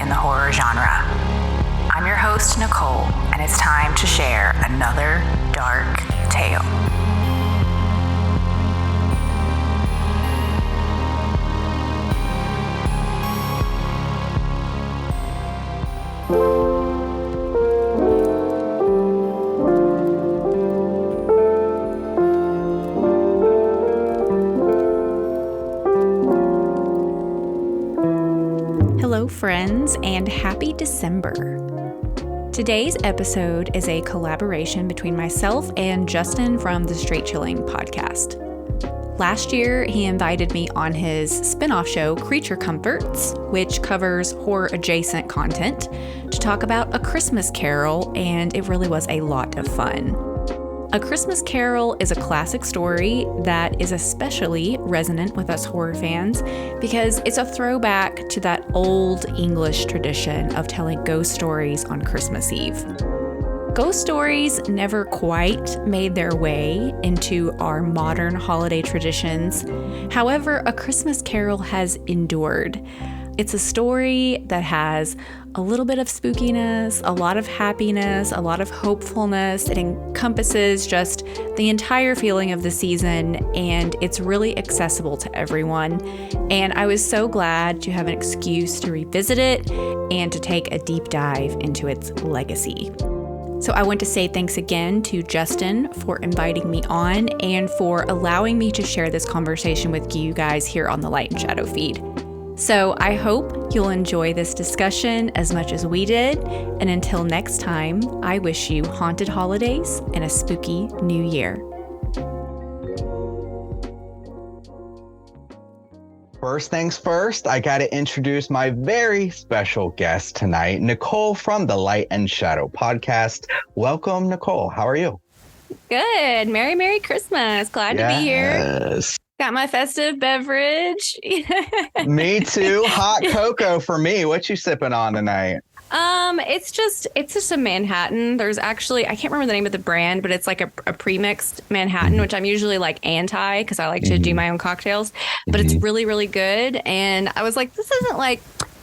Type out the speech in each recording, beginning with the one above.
in the horror genre. I'm your host, Nicole, and it's time to share another dark tale. Hello, friends, and happy December. Today's episode is a collaboration between myself and Justin from the Straight Chilling podcast. Last year, he invited me on his spin-off show, Creature Comforts, which covers horror-adjacent content, to talk about A Christmas Carol, and it really was a lot of fun. A Christmas Carol is a classic story that is especially resonant with us horror fans because it's a throwback to that old English tradition of telling ghost stories on Christmas Eve. Ghost stories never quite made their way into our modern holiday traditions. However, A Christmas Carol has endured. It's a story that has a little bit of spookiness, a lot of happiness, a lot of hopefulness. It encompasses just the entire feeling of the season, and it's really accessible to everyone. And I was so glad to have an excuse to revisit it and to take a deep dive into its legacy. So I want to say thanks again to Justin for inviting me on and for allowing me to share this conversation with you guys here on the Light and Shadow feed. So I hope you'll enjoy this discussion as much as we did. And until next time, I wish you haunted holidays and a spooky new year. First things first, I got to introduce my very special guest tonight, Nicole from the Light and Shadow podcast. Welcome, Nicole. How are you? Good. Merry Christmas. Glad to be here. Yes. Got my festive beverage. Me too. Hot cocoa for me. What you sipping on tonight? It's just a Manhattan. There's actually, I can't remember the name of the brand, but it's like a pre-mixed Manhattan, which I'm usually like anti because I like to do my own cocktails, but it's really, really good. And I was like, this isn't like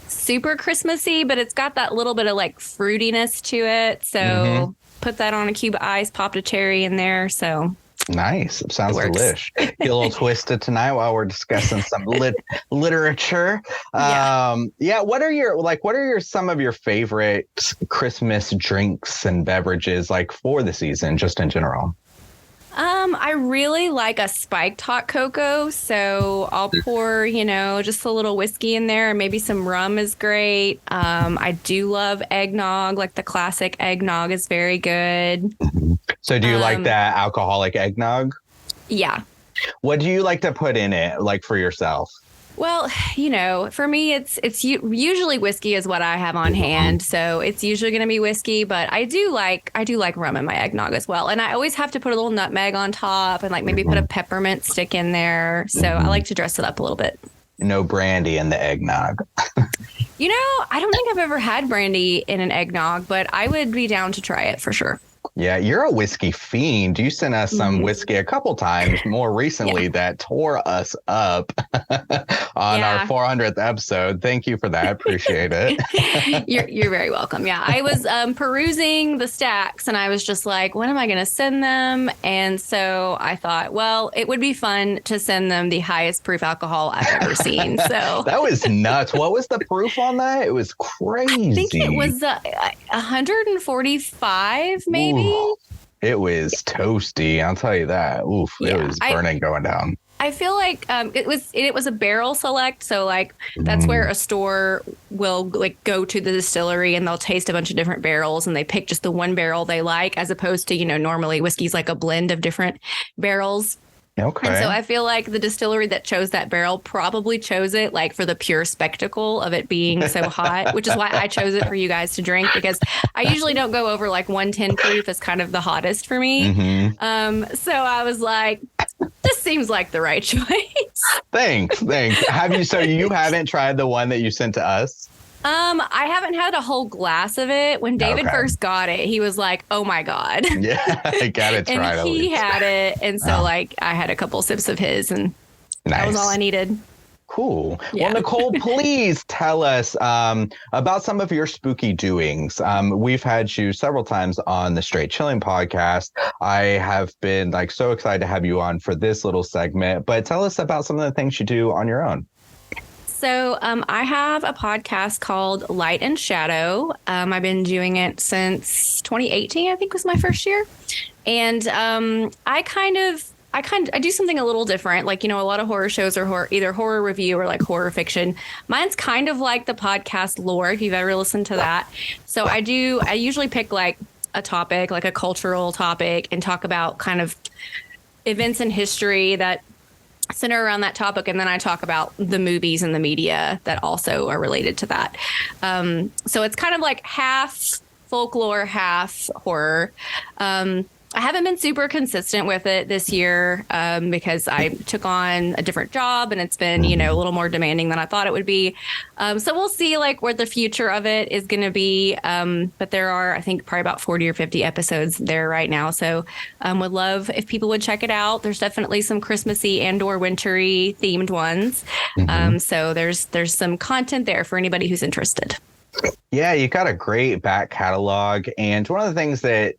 super Christmassy, but it's got that little bit of like fruitiness to it. So put that on a cube of ice, popped a cherry in there. So nice. It sounds delish. Get a little twisted tonight while we're discussing some literature. What are some of your favorite Christmas drinks and beverages like for the season, just in general? I really like a spiked hot cocoa, so I'll pour, just a little whiskey in there, and maybe some rum is great. I do love eggnog, like the classic eggnog is very good. So do you like that alcoholic eggnog? Yeah. What do you like to put in it, like for yourself? Well, for me, it's usually whiskey is what I have on hand. So it's usually going to be whiskey, but I do like rum in my eggnog as well. And I always have to put a little nutmeg on top and like maybe put a peppermint stick in there. So I like to dress it up a little bit. No brandy in the eggnog. I don't think I've ever had brandy in an eggnog, but I would be down to try it for sure. Yeah, you're a whiskey fiend. You sent us some whiskey a couple times more recently that tore us up on our 400th episode. Thank you for that. Appreciate it. You're very welcome. Yeah, I was perusing the stacks and I was just like, when am I going to send them? And so I thought, well, it would be fun to send them the highest proof alcohol I've ever seen. So that was nuts. What was the proof on that? It was crazy. I think it was 145 maybe. Ooh. It was toasty, I'll tell you that. Oof, it was burning going down. I feel like it was a barrel select, so like that's where a store will like go to the distillery and they'll taste a bunch of different barrels and they pick just the one barrel they like, as opposed to normally whiskey's like a blend of different barrels. Okay. And so I feel like the distillery that chose that barrel probably chose it like for the pure spectacle of it being so hot, which is why I chose it for you guys to drink, because I usually don't go over like 110 proof as kind of the hottest for me. So I was like, this seems like the right choice. Thanks. So you haven't tried the one that you sent to us? I haven't had a whole glass of it. When David first got it, he was like, "Oh my God." Yeah, I got it. And he had it. And so like I had a couple sips of his and that was all I needed. Cool. Yeah. Well, Nicole, please tell us about some of your spooky doings. We've had you several times on the Straight Chilling podcast. I have been like so excited to have you on for this little segment, but tell us about some of the things you do on your own. So I have a podcast called Light and Shadow. I've been doing it since 2018, I think was my first year. And I do something a little different. Like, a lot of horror shows are either horror review or like horror fiction. Mine's kind of like the podcast Lore, if you've ever listened to that. So I usually pick like a topic, like a cultural topic, and talk about kind of events in history that center around that topic. And then I talk about the movies and the media that also are related to that. So it's kind of like half folklore, half horror. I haven't been super consistent with it this year because I took on a different job and it's been, a little more demanding than I thought it would be. So we'll see like where the future of it is going to be. But there are, I think, probably about 40 or 50 episodes there right now. So would love if people would check it out. There's definitely some Christmassy and or wintry themed ones. So there's some content there for anybody who's interested. Yeah, you got a great back catalog. And one of the things that,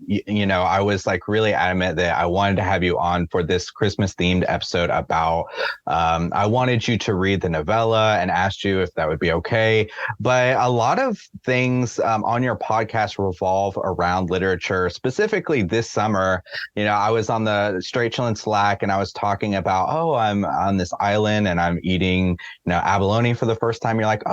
I was like really adamant that I wanted to have you on for this Christmas themed episode about, I wanted you to read the novella and asked you if that would be okay. But a lot of things on your podcast revolve around literature. Specifically this summer, I was on the Straight Chillin' Slack and I was talking about, I'm on this island and I'm eating, abalone for the first time. You're like,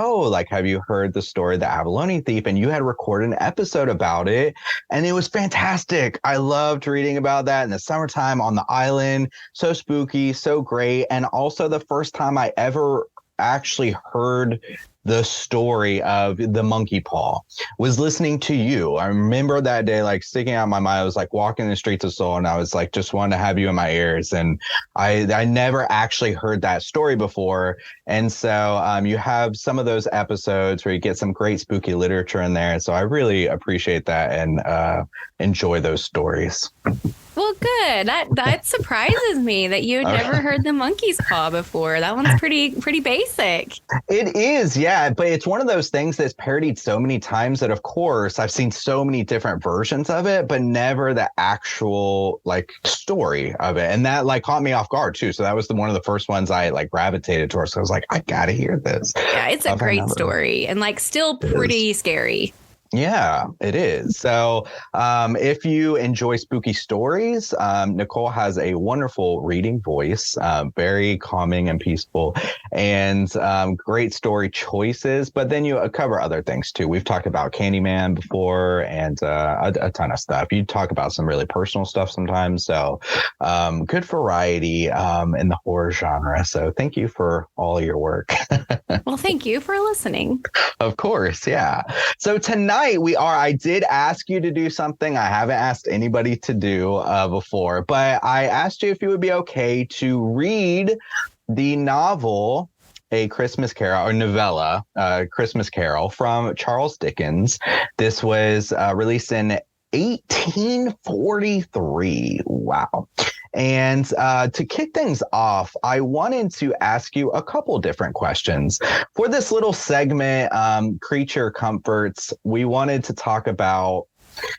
have you heard the story, The Abalone Thief? And you had recorded an episode about it and it was fantastic. I loved reading about that in the summertime on the island. So spooky, so great. And also the first time I ever actually heard the story of the monkey paw was listening to you. I remember that day, like sticking out in my mind. I was like walking the streets of Seoul and I was like, just wanted to have you in my ears. And I never actually heard that story before. And so you have some of those episodes where you get some great spooky literature in there. So I really appreciate that and enjoy those stories. Well, good. That surprises me that you had never heard the monkey's paw before. That one's pretty basic. It is, yeah. But it's one of those things that's parodied so many times that, of course, I've seen so many different versions of it, but never the actual like story of it. And that like caught me off guard too. So that was one of the first ones I like gravitated towards. So I was like, I gotta hear this. Yeah, it's a great story and like still pretty scary. Yeah, it is. So if you enjoy spooky stories, Nicole has a wonderful reading voice, very calming and peaceful, and great story choices. But then you cover other things, too. We've talked about Candyman before and a ton of stuff. You talk about some really personal stuff sometimes. So good variety in the horror genre. So thank you for all your work. Well, thank you for listening. Of course. Yeah. So tonight I did ask you to do something I haven't asked anybody to do before, but I asked you if you would be okay to read the novel, A Christmas Carol, or novella, Christmas Carol from Charles Dickens. This was released in 1843. Wow. And to kick things off, I wanted to ask you a couple different questions. For this little segment, Creature Comforts, we wanted to talk about,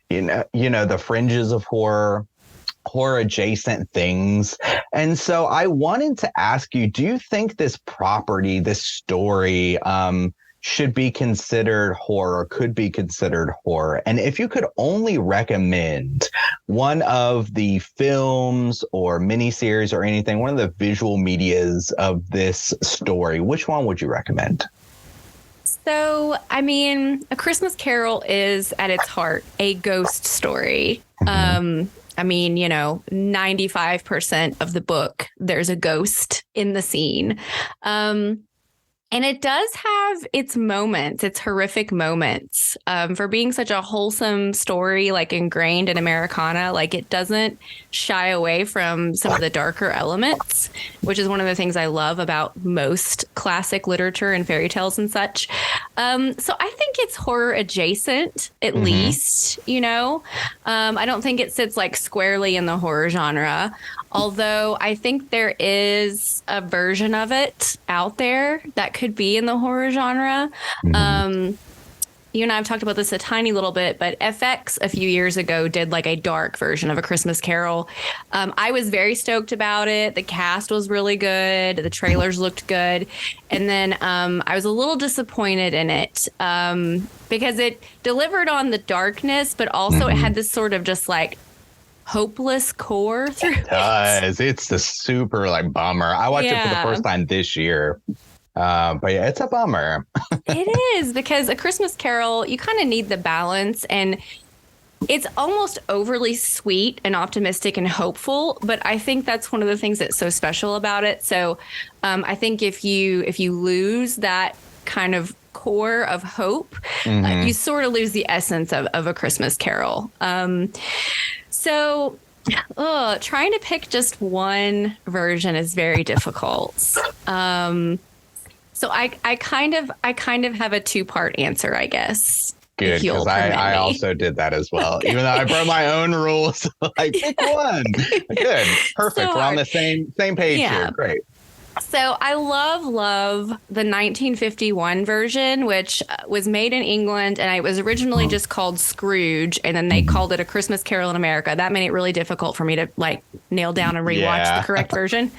the fringes of horror adjacent things. And so I wanted to ask you, do you think this property, this story, should be considered horror, could be considered horror? And if you could only recommend one of the films or miniseries or anything, one of the visual medias of this story, which one would you recommend? So, I mean, A Christmas Carol is at its heart a ghost story. I mean, 95% of the book, there's a ghost in the scene. And it does have its moments, its horrific moments, for being such a wholesome story, like ingrained in Americana. Like it doesn't shy away from some of the darker elements, which is one of the things I love about most classic literature and fairy tales and such. So I think it's horror adjacent, at least, I don't think it sits like squarely in the horror genre. Although I think there is a version of it out there that could be in the horror genre. You and I have talked about this a tiny little bit, but FX a few years ago did like a dark version of A Christmas Carol. I was very stoked about it. The cast was really good. The trailers looked good. And then I was a little disappointed in it because it delivered on the darkness, but also it had this sort of just like hopeless core through it. It's the super like bummer. I watched it for the first time this year. But yeah, it's a bummer. It is, because A Christmas Carol, you kind of need the balance, and it's almost overly sweet and optimistic and hopeful. But I think that's one of the things that's so special about it. So I think if you lose that kind of core of hope, you sort of lose the essence of A Christmas Carol. So trying to pick just one version is very difficult. So I kind of have a two-part answer, I guess. Good, because I also did that as well. Even though I brought my own rules, like pick one. Good, perfect. We're on the same page here. Great. So I love the 1951 version, which was made in England, and it was originally just called Scrooge, and then they called it A Christmas Carol in America. That made it really difficult for me to like nail down and rewatch the correct version.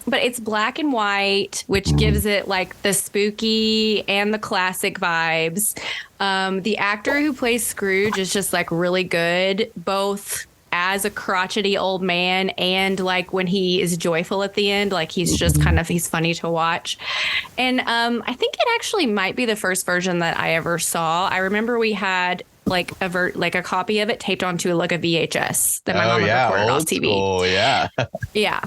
But it's black and white, which gives it like the spooky and the classic vibes. The actor who plays Scrooge is just like really good, both as a crotchety old man and like when he is joyful at the end. Like he's just he's funny to watch. And I think it actually might be the first version that I ever saw. I remember we had like a copy of it taped onto like a VHS that my mom recorded off TV. School, yeah. Yeah.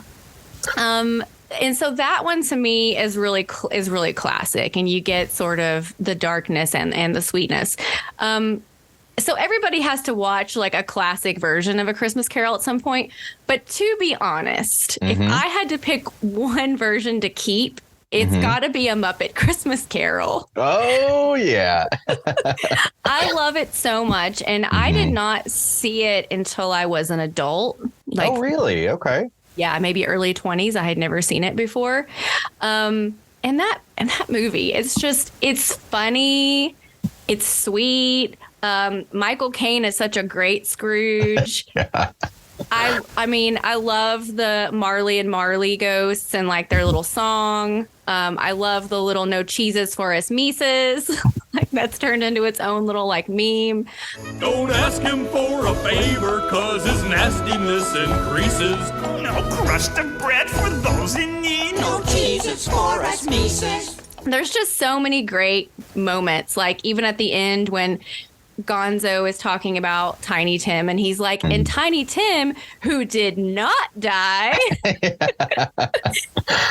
And so that one to me is really classic, and you get sort of the darkness and the sweetness. So everybody has to watch like a classic version of A Christmas Carol at some point. But to be honest, if I had to pick one version to keep, it's got to be A Muppet Christmas Carol. Oh, yeah. I love it so much. And I did not see it until I was an adult. Like, oh, really? Okay. Yeah, maybe early 20s. I had never seen it before. And that movie, it's funny. It's sweet. Michael Caine is such a great Scrooge. I mean, I love the Marley and Marley ghosts and like their little song. I love the little "No cheeses for us Mises." Like that's turned into its own little like meme. Don't ask him for a favor, cause his nastiness increases. No crust of bread for those in need. No cheeses for us Mises. There's just so many great moments. Like even at the end when Gonzo is talking about Tiny Tim, and he's like, and Tiny Tim, who did not die.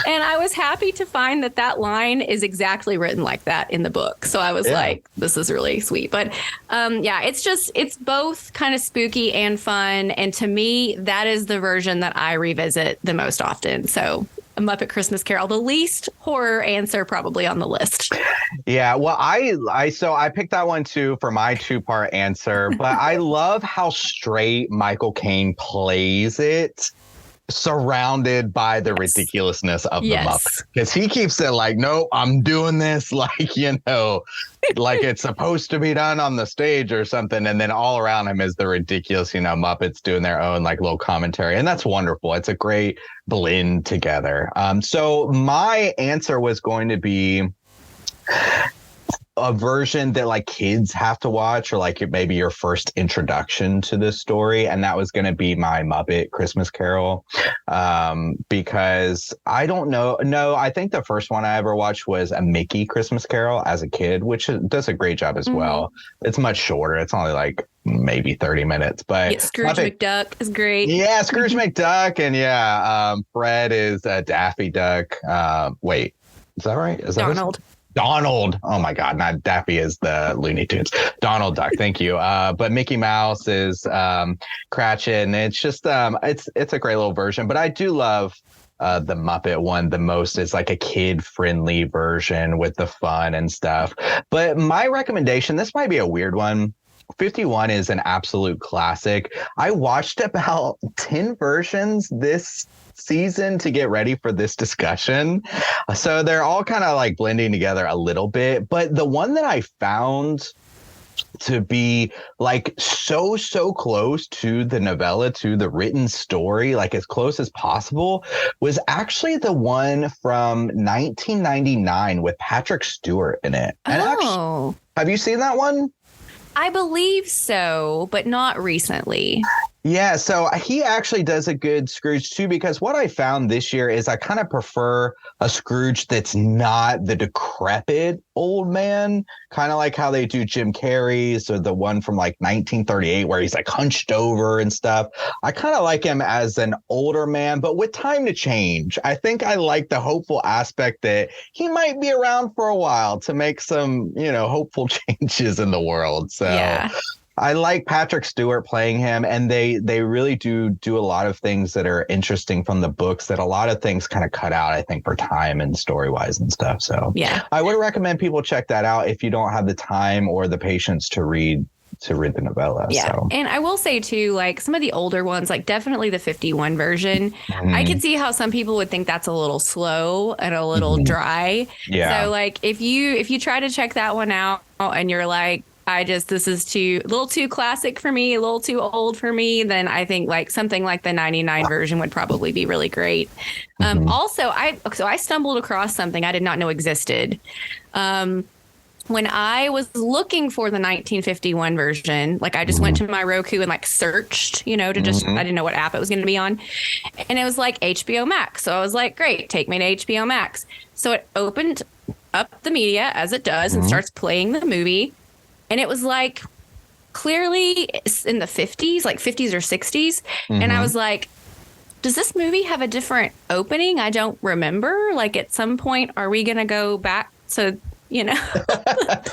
And I was happy to find that line is exactly written like that in the book. So I was like, this is really sweet. But it's both kind of spooky and fun. And to me, that is the version that I revisit the most often. So A Muppet Christmas Carol, the least horror answer probably on the list. Yeah, well, I picked that one too for my two-part answer, but I love how straight Michael Caine plays it, surrounded by the ridiculousness of the Muppets. Because he keeps it like, no, I'm doing this like, like it's supposed to be done on the stage or something. And then all around him is the ridiculous, Muppets doing their own like little commentary. And that's wonderful. It's a great blend together. So my answer was going to be a version that like kids have to watch, or like maybe your first introduction to this story, and that was going to be My Muppet Christmas Carol, because I don't know. No, I think the first one I ever watched was A Mickey Christmas Carol as a kid, which does a great job as well. It's much shorter. It's only like maybe 30 minutes, but Scrooge McDuck is great. Yeah, Scrooge McDuck, and Fred is Daffy Duck. Wait, is that right? Is that Donald. Oh my God. Not Daffy is the Looney Tunes. Donald Duck. Thank you. But Mickey Mouse is Cratchit. And it's just it's a great little version. But I do love the Muppet one the most. It's like a kid friendly version with the fun and stuff. But my recommendation, this might be a weird one 51 is an absolute classic. I watched about 10 versions this season to get ready for this discussion. So they're all kind of like blending together a little bit. But the one that I found to be like so close to the novella, to the written story, like as close as possible, was actually the one from 1999 with Patrick Stewart in it. And actually, have you seen that one? I believe so, but not recently. Yeah, so he actually does a good Scrooge too, because what I found this year is I kind of prefer a Scrooge that's not the decrepit old man, kind of like how they do Jim Carrey's, or the one from like 1938 where he's like hunched over and stuff. I kind of like him as an older man, but with time to change. I think I like the hopeful aspect that he might be around for a while to make some, hopeful changes in the world. So yeah. I like Patrick Stewart playing him, and they really do a lot of things that are interesting from the books that a lot of things kind of cut out, I think, for time and story-wise and stuff. So yeah, I would recommend people check that out if you don't have the time or the patience to read the novella. Yeah. So. And I will say too, like some of the older ones, like definitely the 51 version, I could see how some people would think that's a little slow and a little dry. Yeah. So like if you try to check that one out and you're like, this is a little too classic for me, a little too old for me, then I think like something like the 99 version would probably be really great. Also, I stumbled across something I did not know existed. When I was looking for the 1951 version, like I just went to my Roku and like searched, I didn't know what app it was going to be on. And it was like HBO Max. So I was like, great, take me to HBO Max. So it opened up the media as it does and starts playing the movie. And it was like clearly in the 50s, like 50s or 60s. And I was like, does this movie have a different opening? I don't remember. Like at some point, are we going to go back to,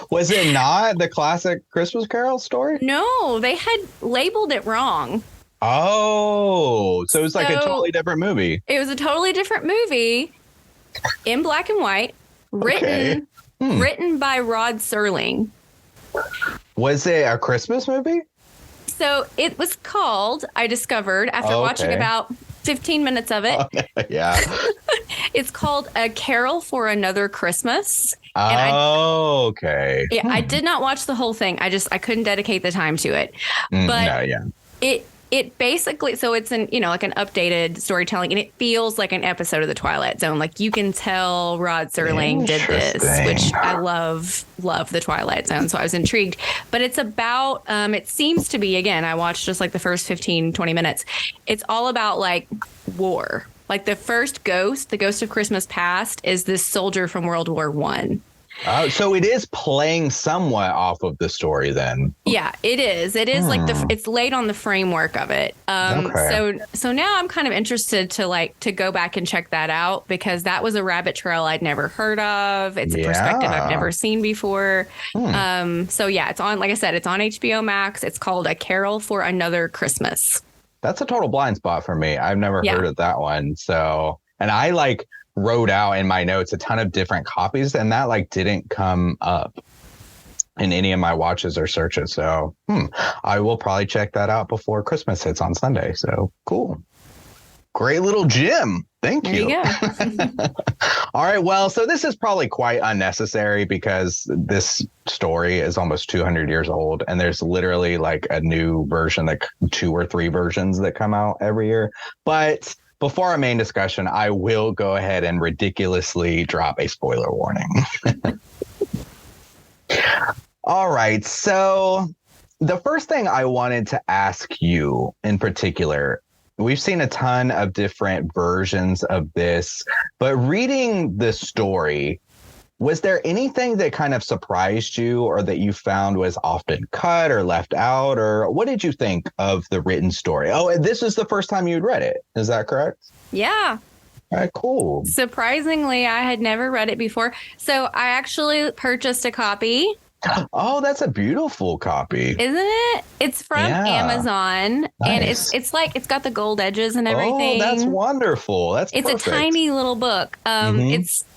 Was it not the classic Christmas Carol story? No, they had labeled it wrong. Oh, so it's like a totally different movie. It was a totally different movie in black and white, written by Rod Serling. Was it a Christmas movie? So it was called, I discovered after watching about 15 minutes of it. Yeah. It's called A Carol for Another Christmas. Okay. I did not watch the whole thing. I couldn't dedicate the time to it. But it basically, so it's like an updated storytelling, and it feels like an episode of The Twilight Zone. Like you can tell Rod Serling did this, which I love The Twilight Zone. So I was intrigued, but it's about, it seems to be, again, I watched just like the first 15, 20 minutes. It's all about like war. Like the first ghost, the ghost of Christmas Past, is this soldier from World War I. So it is playing somewhat off of the story then. Yeah, it is. It is like it's laid on the framework of it. So now I'm kind of interested to go back and check that out, because that was a rabbit trail I'd never heard of. It's a perspective I've never seen before. So yeah, it's on, like I said, it's on HBO Max. It's called A Carol for Another Christmas. That's a total blind spot for me. I've never heard of that one. So, and I wrote out in my notes a ton of different copies, and that didn't come up in any of my watches or searches. So I will probably check that out before Christmas hits on Sunday. So cool. Great little gem. Thank you. There you go. All right. Well, so this is probably quite unnecessary because this story is almost 200 years old, and there's literally like a new version, like 2 or 3 versions that come out every year. But before our main discussion, I will go ahead and ridiculously drop a spoiler warning. All right. So the first thing I wanted to ask you in particular, we've seen a ton of different versions of this, but reading the story, was there anything that kind of surprised you or that you found was often cut or left out? Or what did you think of the written story? Oh, this is the first time you'd read it. Is that correct? Yeah. All right, cool. Surprisingly, I had never read it before. So I actually purchased a copy. Oh, that's a beautiful copy. Isn't it? It's from Amazon. Nice. And it's got the gold edges and everything. Oh, that's wonderful. It's perfect. A tiny little book.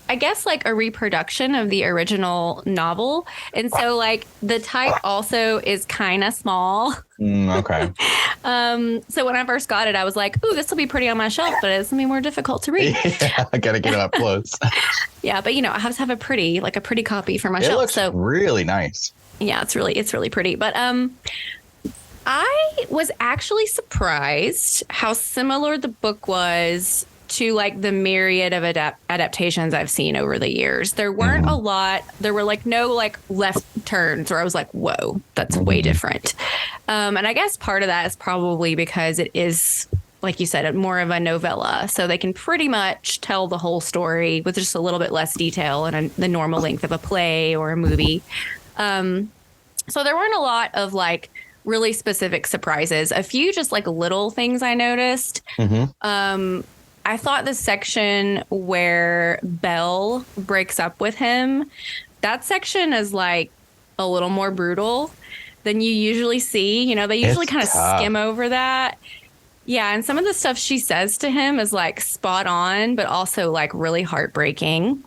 I guess, like a reproduction of the original novel. And so, like, the type also is kind of small. Okay. So when I first got it, I was like, ooh, this will be pretty on my shelf, but it's going to be more difficult to read. Yeah, I got to get it up close. Yeah, but, I have to have a pretty copy for my It shelf. looks really nice. Yeah, it's really pretty. But I was actually surprised how similar the book was to like the myriad of adaptations I've seen over the years. There weren't a lot. There were like no like left turns where I was like, whoa, that's way different. And I guess part of that is probably because it is, like you said, more of a novella. So they can pretty much tell the whole story with just a little bit less detail and the normal length of a play or a movie. So there weren't a lot of like really specific surprises. A few just like little things I noticed. I thought the section where Belle breaks up with him, that section is like a little more brutal than you usually see. They usually kind of skim over that. Yeah, and some of the stuff she says to him is like spot on, but also like really heartbreaking.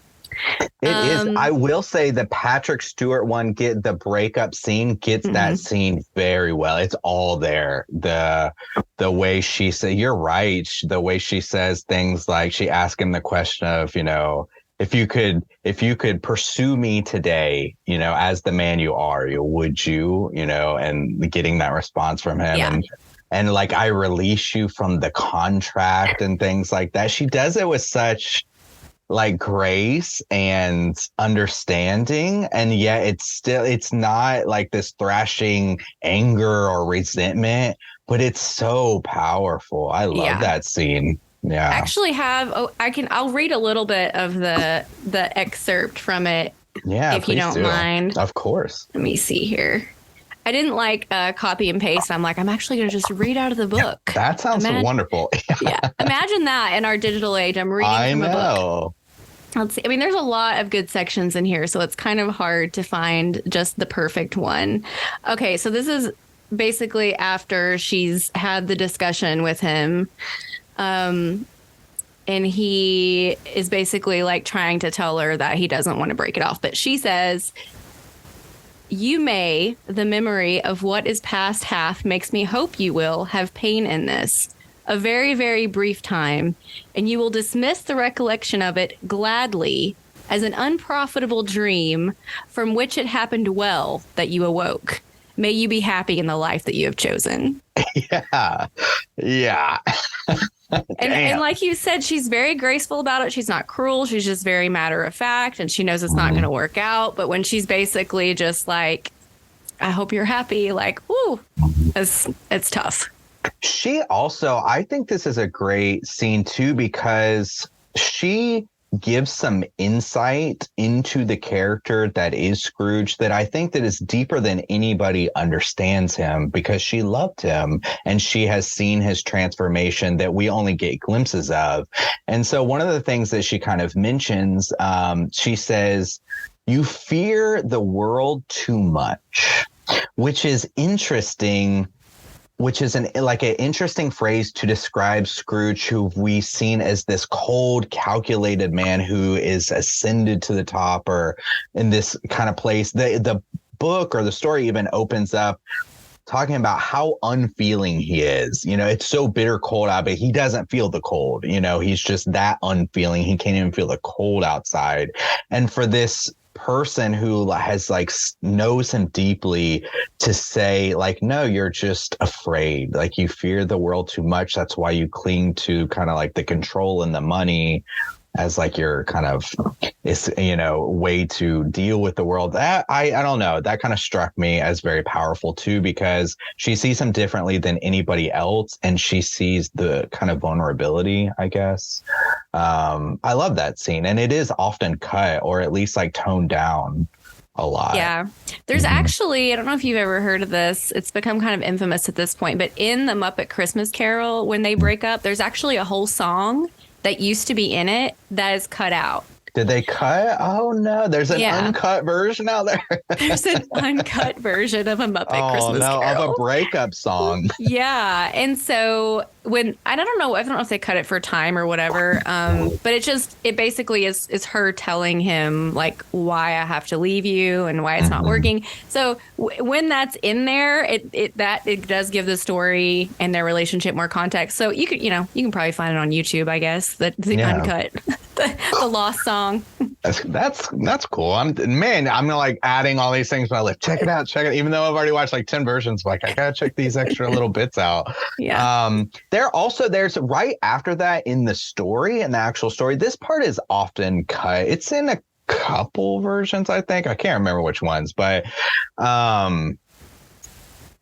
It is. I will say the Patrick Stewart one, the breakup scene gets that scene very well. It's all there. The way she said, you're right. The way she says things like she asked him the question of, if you could pursue me today, as the man you are, would you, and getting that response from him. Yeah. And like, I release you from the contract and things like that. She does it with such like grace and understanding, and yet it's not like this thrashing anger or resentment, but it's so powerful. I love that scene. Yeah, I actually I'll read a little bit of the excerpt from it. Yeah, if you don't mind. Of course. Let me see here. I didn't like copy and paste. I'm like, I'm actually going to just read out of the book. That sounds wonderful. Yeah. Imagine that in our digital age. I'm reading from a book. Let's see. I mean, there's a lot of good sections in here, so it's kind of hard to find just the perfect one. Okay, so this is basically after she's had the discussion with him. And he is basically like trying to tell her that he doesn't want to break it off. But she says, "You may, the memory of what is past half makes me hope you will have pain in this. A very, very brief time, and you will dismiss the recollection of it gladly as an unprofitable dream from which it happened well that you awoke. May you be happy in the life that you have chosen." Yeah. And like you said, she's very graceful about it. She's not cruel. She's just very matter of fact, and she knows it's not going to work out. But when she's basically just like, I hope you're happy, like, ooh, it's tough. She also, I think this is a great scene too, because she gives some insight into the character that is Scrooge that I think that is deeper than anybody understands him, because she loved him and she has seen his transformation that we only get glimpses of. And so one of the things that she kind of mentions, she says, "You fear the world too much," which is interesting. Which is an interesting phrase to describe Scrooge, who we've seen as this cold, calculated man who is ascended to the top, or in this kind of place. The book or the story even opens up talking about how unfeeling he is. It's so bitter cold out, but he doesn't feel the cold. He's just that unfeeling. He can't even feel the cold outside. And for this person who has like knows him deeply to say like, no, you're just afraid, like you fear the world too much, that's why you cling to kind of like the control and the money as like your kind of way to deal with the world. That I don't know, that kind of struck me as very powerful too, because she sees him differently than anybody else, and she sees the kind of vulnerability, I guess. I love that scene, and it is often cut or at least like toned down a lot. Yeah. There's actually, I don't know if you've ever heard of this, it's become kind of infamous at this point, but in the Muppet Christmas Carol, when they break up, there's actually a whole song that used to be in it that is cut out. Did they cut? Oh no, there's an Yeah. uncut version out there. There's an uncut version of a Muppet Oh Christmas no, Carol. of a breakup song. Yeah. And so when I don't know if they cut it for time or whatever, but it basically is her telling him like why I have to leave you and why it's not working. So when that's in there, it does give the story and their relationship more context. So you can probably find it on YouTube, I guess, the uncut, the lost song. That's cool. I'm like adding all these things when I live. Check it out. Even though I've already watched like 10 versions, like I gotta check these extra little bits out. Yeah. There's right after that in the story, in the actual story, this part is often cut. It's in a couple versions, I think. I can't remember which ones, but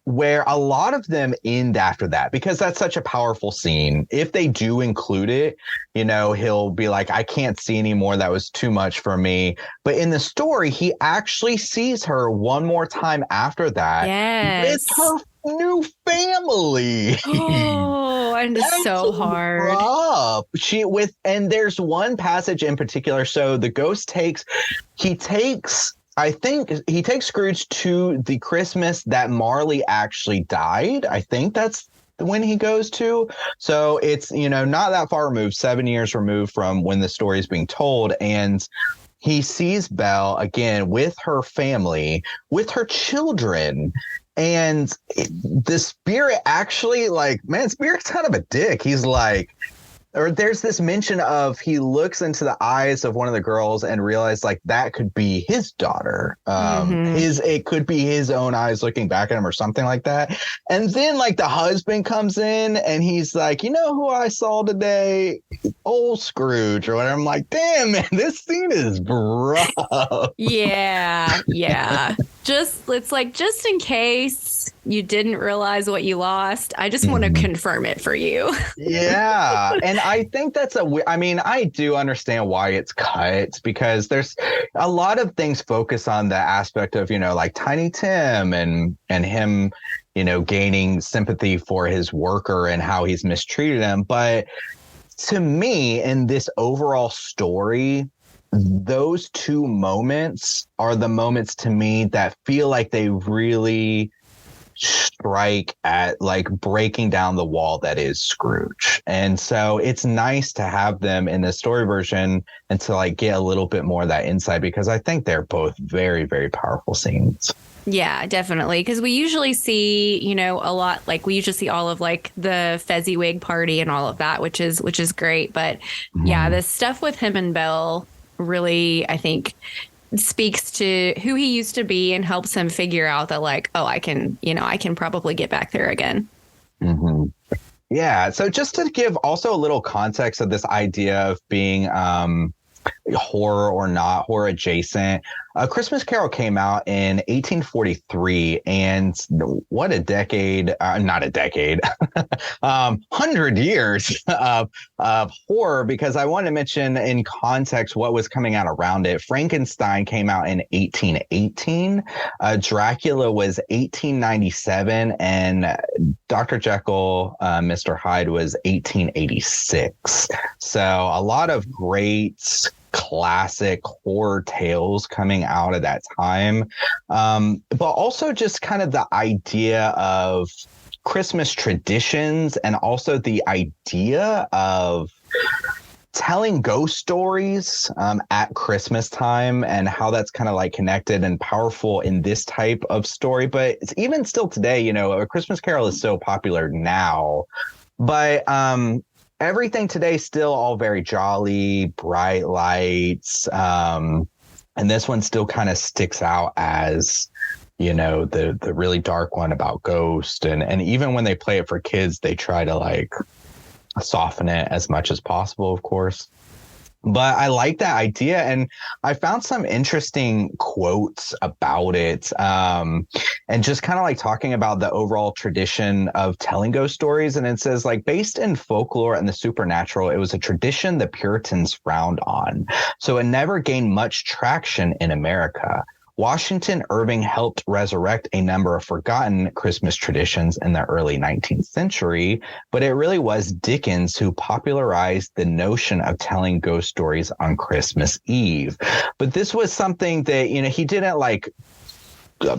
where a lot of them end after that, because that's such a powerful scene. If they do include it, he'll be like, I can't see anymore. That was too much for me. But in the story, he actually sees her one more time after that. Yes. With her new family. Oh, and it's so hard. Rough. And there's one passage in particular. So the ghost takes Scrooge to the Christmas that Marley actually died. I think that's when he goes to. So it's, not that far removed, 7 years removed from when the story is being told. And he sees Belle again with her family, with her children. And the spirit actually, Spirit's kind of a dick. He's like, or there's this mention of he looks into the eyes of one of the girls and realized like that could be his daughter. It could be his own eyes looking back at him or something like that. And then like the husband comes in and he's like, you know who I saw today? Old Scrooge or whatever. I'm like, damn, man, this scene is rough. Yeah. Just in case you didn't realize what you lost, I just want to confirm it for you. Yeah. And I think I do understand why it's cut, because there's a lot of things focus on the aspect of, like Tiny Tim and him, gaining sympathy for his worker and how he's mistreated him. But to me, in this overall story, those two moments are the moments to me that feel like they really strike at like breaking down the wall that is Scrooge. And so it's nice to have them in the story version and to like get a little bit more of that insight, because I think they're both very, very powerful scenes. Yeah, definitely. Because we usually see, a lot, like we usually see all of like the Fezziwig party and all of that, which is great. But yeah, the stuff with him and Belle really, I think, speaks to who he used to be and helps him figure out that like, oh, I can probably get back there again. Mm-hmm. Yeah. So just to give also a little context of this idea of being horror or not horror adjacent, A Christmas Carol came out in 1843, and what a decade, not a decade, 100 years of horror, because I want to mention in context what was coming out around it. Frankenstein came out in 1818, Dracula was 1897, and Dr. Jekyll, Mr. Hyde was 1886. So a lot of great classic horror tales coming out of that time, but also just kind of the idea of Christmas traditions, and also the idea of telling ghost stories at Christmas time, and how that's kind of like connected and powerful in this type of story. But it's even still today, A Christmas Carol is so popular now, but everything today still all very jolly, bright lights. And this one still kind of sticks out as, the really dark one about ghosts. And even when they play it for kids, they try to like soften it as much as possible, of course. But I like that idea, and I found some interesting quotes about it, and just kind of like talking about the overall tradition of telling ghost stories. And it says, like, based in folklore and the supernatural, it was a tradition the Puritans frowned on, so it never gained much traction in America. Washington Irving helped resurrect a number of forgotten Christmas traditions in the early 19th century, but it really was Dickens who popularized the notion of telling ghost stories on Christmas Eve. But this was something that, he didn't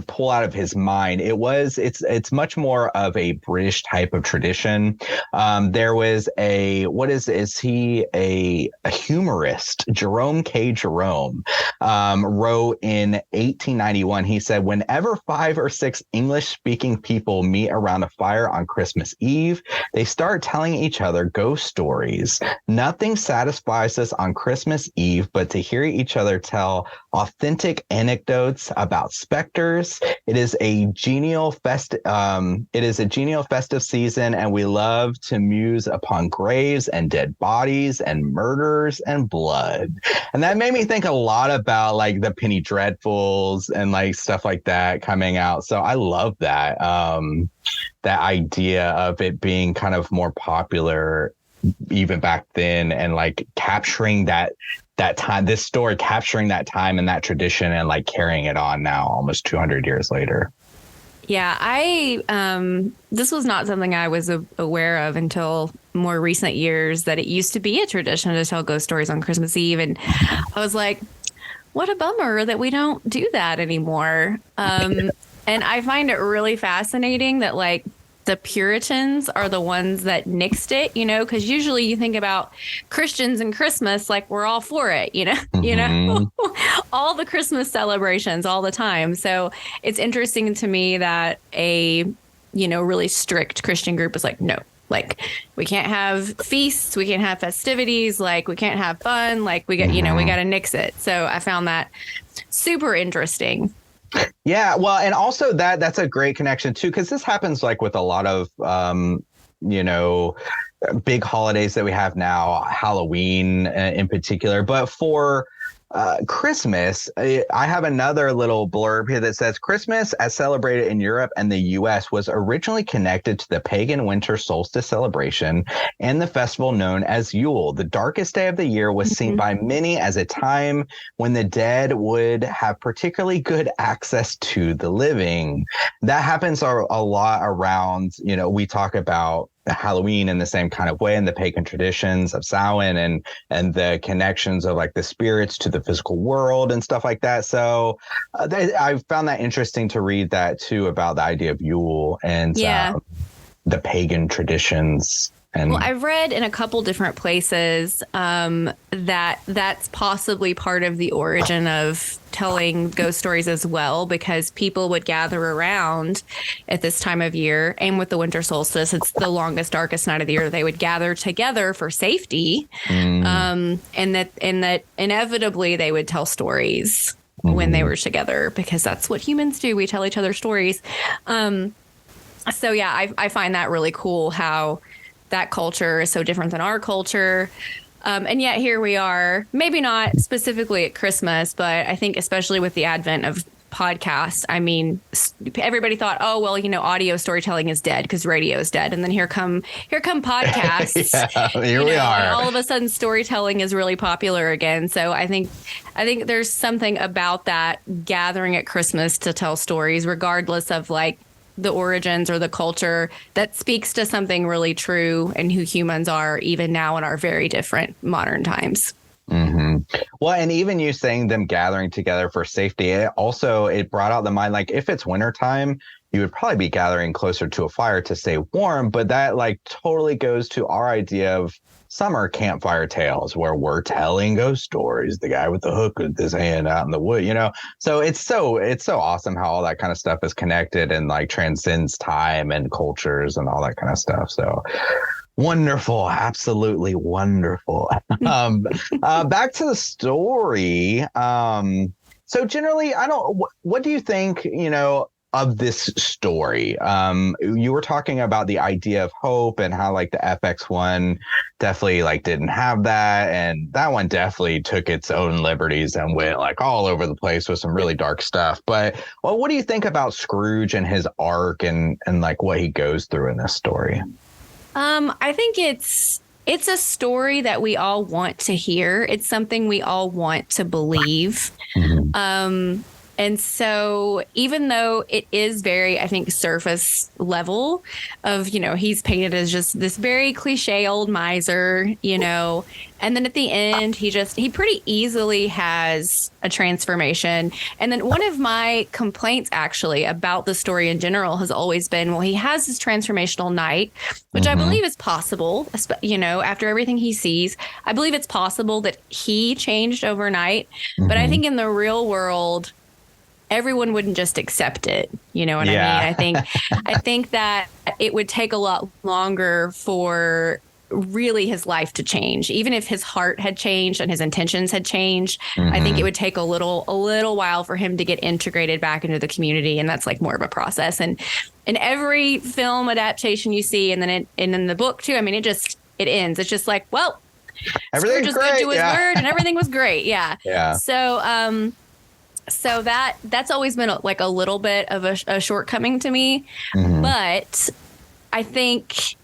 pull out of his mind. It's much more of a British type of tradition. There was is he a humorist? Jerome K. Jerome wrote in 1891, he said, whenever 5 or 6 English speaking people meet around a fire on Christmas Eve, they start telling each other ghost stories. Nothing satisfies us on Christmas Eve but to hear each other tell authentic anecdotes about specters. It is a genial festive season, and we love to muse upon graves and dead bodies and murders and blood. And that made me think a lot about the Penny Dreadfuls and stuff like that coming out. So I love that that idea of it being kind of more popular even back then, and capturing that time, this story capturing that time and that tradition and carrying it on now almost 200 years later. Yeah, this was not something I was aware of until more recent years, that it used to be a tradition to tell ghost stories on Christmas Eve. And I was like, what a bummer that we don't do that anymore. And I find it really fascinating that the Puritans are the ones that nixed it, because usually you think about Christians and Christmas, we're all for it, all the Christmas celebrations all the time. So it's interesting to me that a, really strict Christian group is no, we can't have feasts, we can't have festivities, we can't have fun, we got, we got to nix it. So I found that super interesting. Yeah, well, and also that's a great connection too, because this happens with a lot of big holidays that we have now, Halloween in particular. But for Christmas, I have another little blurb here that says Christmas, as celebrated in Europe and the U.S., was originally connected to the pagan winter solstice celebration and the festival known as Yule. The darkest day of the year was seen by many as a time when the dead would have particularly good access to the living. That happens a lot around, we talk about Halloween in the same kind of way, and the pagan traditions of Samhain and the connections of the spirits to the physical world and stuff like that. So I found that interesting to read that too, about the idea of Yule and the pagan traditions. Well, I've read in a couple different places that that's possibly part of the origin of telling ghost stories as well, because people would gather around at this time of year, and with the winter solstice, it's the longest, darkest night of the year. They would gather together for safety, and that inevitably they would tell stories when they were together, because that's what humans do. We tell each other stories. So yeah, I find that really cool how that culture is so different than our culture. And yet here we are, maybe not specifically at Christmas, but I think especially with the advent of podcasts, I mean, everybody thought, oh, well, audio storytelling is dead because radio is dead. And then here come podcasts. Here we are. And all of a sudden storytelling is really popular again. So I think there's something about that gathering at Christmas to tell stories, regardless of the origins or the culture, that speaks to something really true and who humans are even now in our very different modern times. Well, and even you saying them gathering together for safety, it brought out the mind, if it's wintertime, you would probably be gathering closer to a fire to stay warm. But that totally goes to our idea of summer campfire tales, where we're telling ghost stories, the guy with the hook with his hand out in the wood, so it's so awesome how all that kind of stuff is connected and transcends time and cultures and all that kind of stuff. So wonderful. Absolutely wonderful. Back to the story. So generally, what do you think, of this story? You were talking about the idea of hope and how the FX one definitely didn't have that, and that one definitely took its own liberties and went all over the place with some really dark stuff. But what do you think about Scrooge and his arc and what he goes through in this story? I think it's a story that we all want to hear. It's something we all want to believe. And so even though it is very, I think, surface level of, he's painted as just this very cliche old miser, and then at the end, he pretty easily has a transformation. And then one of my complaints actually about the story in general has always been, well, he has this transformational night, which I believe is possible, after everything he sees. I believe it's possible that he changed overnight. But I think in the real world, everyone wouldn't just accept it. You know what I mean? I think that it would take a lot longer for really his life to change. Even if his heart had changed and his intentions had changed, I think it would take a little while for him to get integrated back into the community. And that's like more of a process. And in every film adaptation you see, and then in the book too, I mean, it ends. It's just like, well, everything's Scrooge was great. good to his word and everything was great. Yeah. Yeah. So that's always been like a little bit of a shortcoming to me, but I think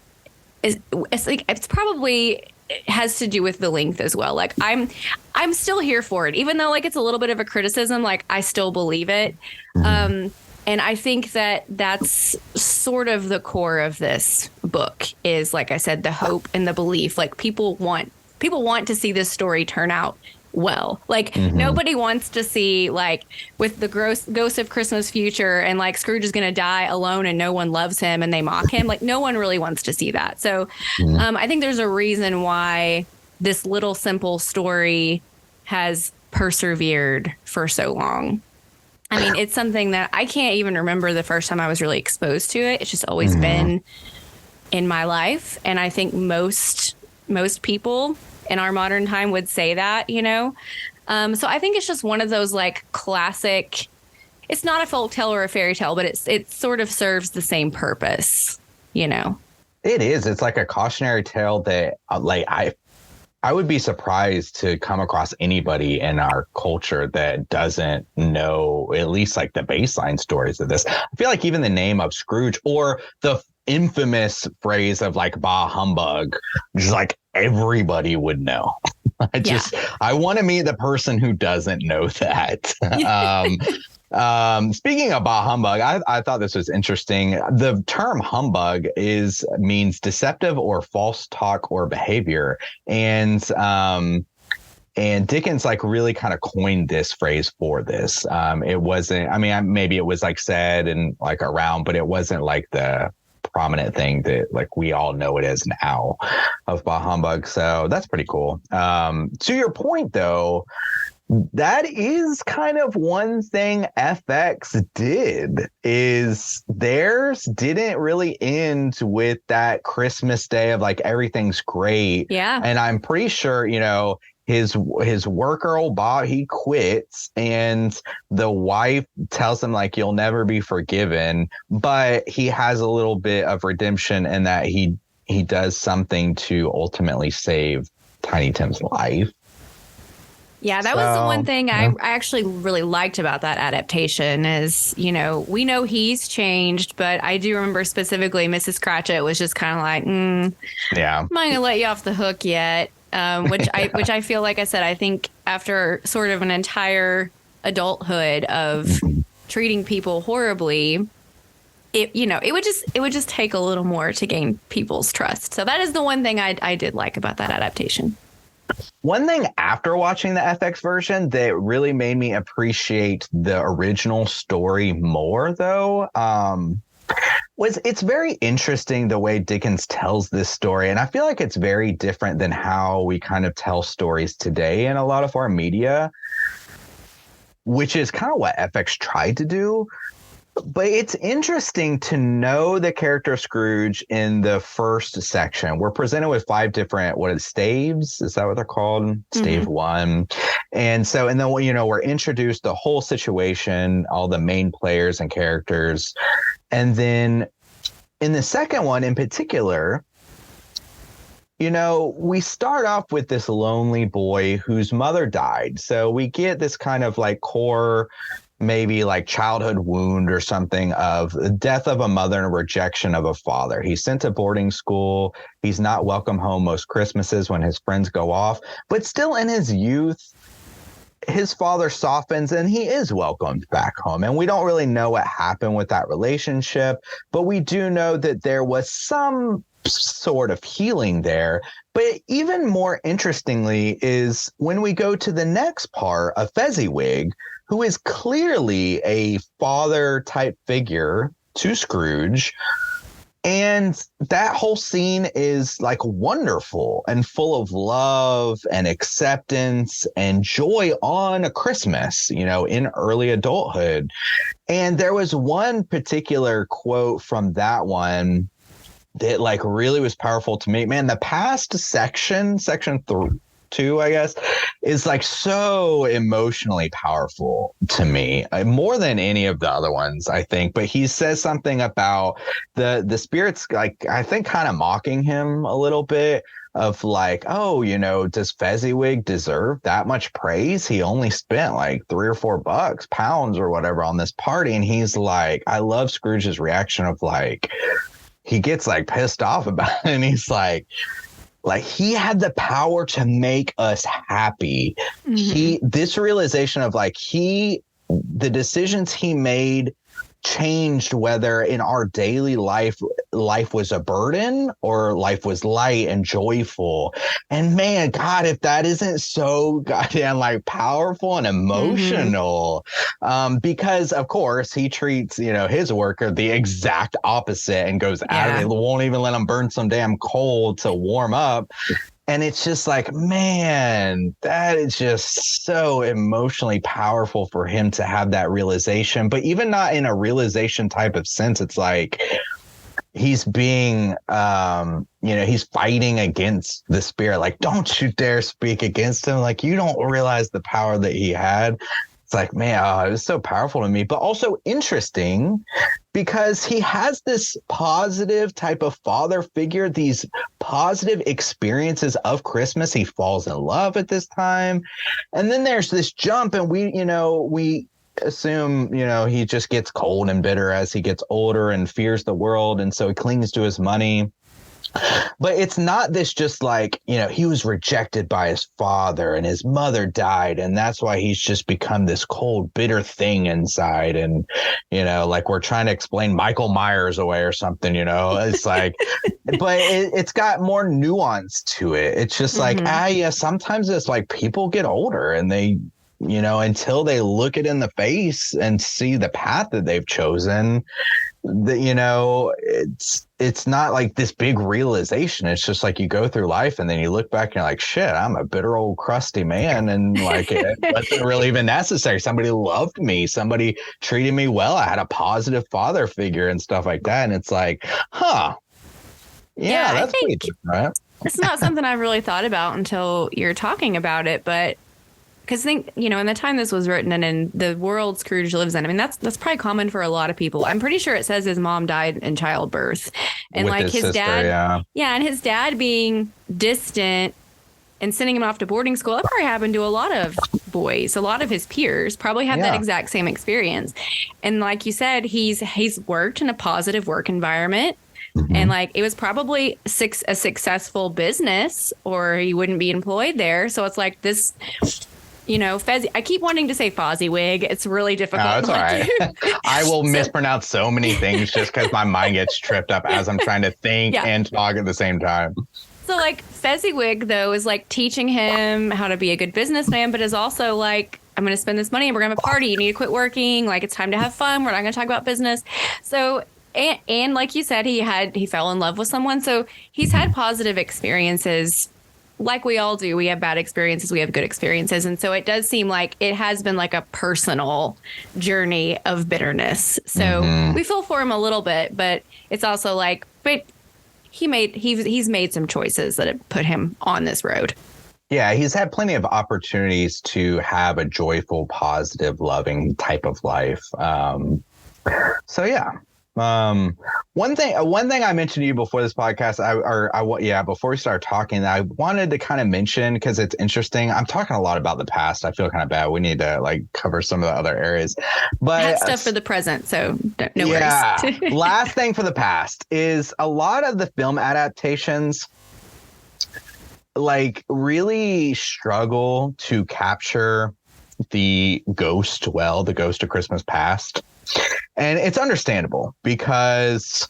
it's probably has to do with the length as well. Like I'm still here for it, even though like it's a little bit of a criticism. Like I still believe it, and I think that's sort of the core of this book is, like I said, the hope and the belief. Like people want to see this story turn out well. Like nobody wants to see like with the ghost of Christmas future and like Scrooge is going to die alone and no one loves him and they mock him. Like no one really wants to see that. So I think there's a reason why this little simple story has persevered for so long. I mean, it's something that I can't even remember the first time I was really exposed to it. It's just always been in my life. And I think most people in our modern time would say that, so I think it's just one of those like classic, it's not a folk tale or a fairy tale, but it sort of serves the same purpose, It is. It's like a cautionary tale that like I would be surprised to come across anybody in our culture that doesn't know at least like the baseline stories of this. I feel like even the name of Scrooge or the infamous phrase of like bah humbug, just like everybody would know. I want to meet the person who doesn't know that. Speaking of bah humbug, I thought this was interesting. The term humbug means deceptive or false talk or behavior. And Dickens like really kind of coined this phrase for this. It wasn't, I mean, maybe it was like said and like around, but it wasn't like the prominent thing that like we all know it as now of bah humbug. So that's pretty cool. To your point though, that is kind of one thing FX did is theirs didn't really end with that Christmas day of like everything's great. Yeah. And I'm pretty sure, his worker old Bob, he quits and the wife tells him like you'll never be forgiven, but he has a little bit of redemption in that he does something to ultimately save Tiny Tim's life. Yeah, that was the one thing I actually really liked about that adaptation is, we know he's changed, but I do remember specifically Mrs. Cratchit was just kind of like, I'm not going to let you off the hook yet. Which I feel like I said, I think after sort of an entire adulthood of treating people horribly, it would just take a little more to gain people's trust. So that is the one thing I did like about that adaptation. One thing after watching the FX version that really made me appreciate the original story more, though, was it's very interesting the way Dickens tells this story. And I feel like it's very different than how we kind of tell stories today in a lot of our media, which is kind of what FX tried to do. But it's interesting to know the character Scrooge in the first section. We're presented with 5 different, staves? Is that what they're called? Stave 1. And so, and then, we're introduced the whole situation, all the main players and characters. And then in the second one in particular, we start off with this lonely boy whose mother died. So we get this kind of like core, maybe like childhood wound or something of the death of a mother and rejection of a father. He's sent to boarding school. He's not welcome home most Christmases when his friends go off. But still in his youth, his father softens and he is welcomed back home. And we don't really know what happened with that relationship, but we do know that there was some sort of healing there. But even more interestingly is when we go to the next part of Fezziwig, who is clearly a father type figure to Scrooge. And that whole scene is like wonderful and full of love and acceptance and joy on a Christmas, you know, in early adulthood. And there was one particular quote from that one that like really was powerful to me. Man, the past section 2, I guess, is like so emotionally powerful to me, more than any of the other ones, I think. But he says something about the spirits, like I think kind of mocking him a little bit of like, oh, you know, does Fezziwig deserve that much praise? He only spent like $3 or $4 pounds or whatever on this party. And he's like, I love Scrooge's reaction of like, he gets like pissed off about it. And he's like he had the power to make us happy. This realization of like the decisions he made changed whether in our daily life was a burden or life was light and joyful. And man, God, if that isn't so goddamn like powerful and emotional, because of course he treats, you know, his worker the exact opposite and goes out of it, won't even let him burn some damn coal to warm up. And it's just like, man, that is just so emotionally powerful for him to have that realization. But even not in a realization type of sense, it's like he's being, you know, he's fighting against the spirit. Like, don't you dare speak against him. Like, you don't realize the power that he had. It's like, man, it was so powerful to me, but also interesting because he has this positive type of father figure, these positive experiences of Christmas. He falls in love at this time. And then there's this jump and we assume, you know, he just gets cold and bitter as he gets older and fears the world. And so he clings to his money. But it's not this just like, you know, he was rejected by his father and his mother died. And that's why he's just become this cold, bitter thing inside. And, you know, like we're trying to explain Michael Myers away or something, you know, it's like, but it's got more nuance to it. It's just like, yeah, sometimes it's like people get older and they, you know, until they look it in the face and see the path that they've chosen, that, you know, it's not like this big realization. It's just like you go through life and then you look back and you're like, shit, I'm a bitter old crusty man. And like, it wasn't really even necessary. Somebody loved me. Somebody treated me well. I had a positive father figure and stuff like that. And it's like, yeah, that's pretty different. It's not something I've really thought about until you're talking about it, but because think, you know, in the time this was written and in the world Scrooge lives in, I mean, that's probably common for a lot of people. I'm pretty sure it says his mom died in childbirth and with like his sister, dad. Yeah. And his dad being distant and sending him off to boarding school. That probably happened to a lot of boys. A lot of his peers probably had that exact same experience. And like you said, he's worked in a positive work environment. And like it was probably a successful business or he wouldn't be employed there. So it's like this. You know, I keep wanting to say Fozziwig. It's really difficult. No, it's all right. I will mispronounce so many things just because my mind gets tripped up as I'm trying to think and talk at the same time. So like Fezziwig, though, is like teaching him how to be a good businessman, but is also like, I'm going to spend this money and we're going to have a party. You need to quit working. Like it's time to have fun. We're not going to talk about business. So and like you said, he fell in love with someone. So he's had positive experiences. Like we all do, we have bad experiences, we have good experiences. And so it does seem like it has been like a personal journey of bitterness. So we feel for him a little bit, but it's also like, but he's made some choices that have put him on this road. Yeah, he's had plenty of opportunities to have a joyful, positive, loving type of life. So yeah. One thing I mentioned to you before this podcast, before we start talking, I wanted to kind of mention because it's interesting. I'm talking a lot about the past. I feel kind of bad. We need to like cover some of the other areas, but stuff for the present. So no worries. Last thing for the past is a lot of the film adaptations like really struggle to capture the ghost well, the ghost of Christmas past. And it's understandable because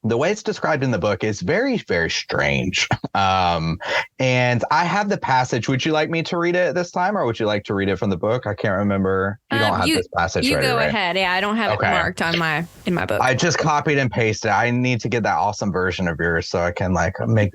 the way it's described in the book is very, very strange. And I have the passage. Would you like me to read it this time, or would you like to read it from the book? I can't remember. You don't have this passage You ready, go right? ahead. Yeah, I don't have it marked on in my book. I just copied and pasted. I need to get that awesome version of yours so I can like make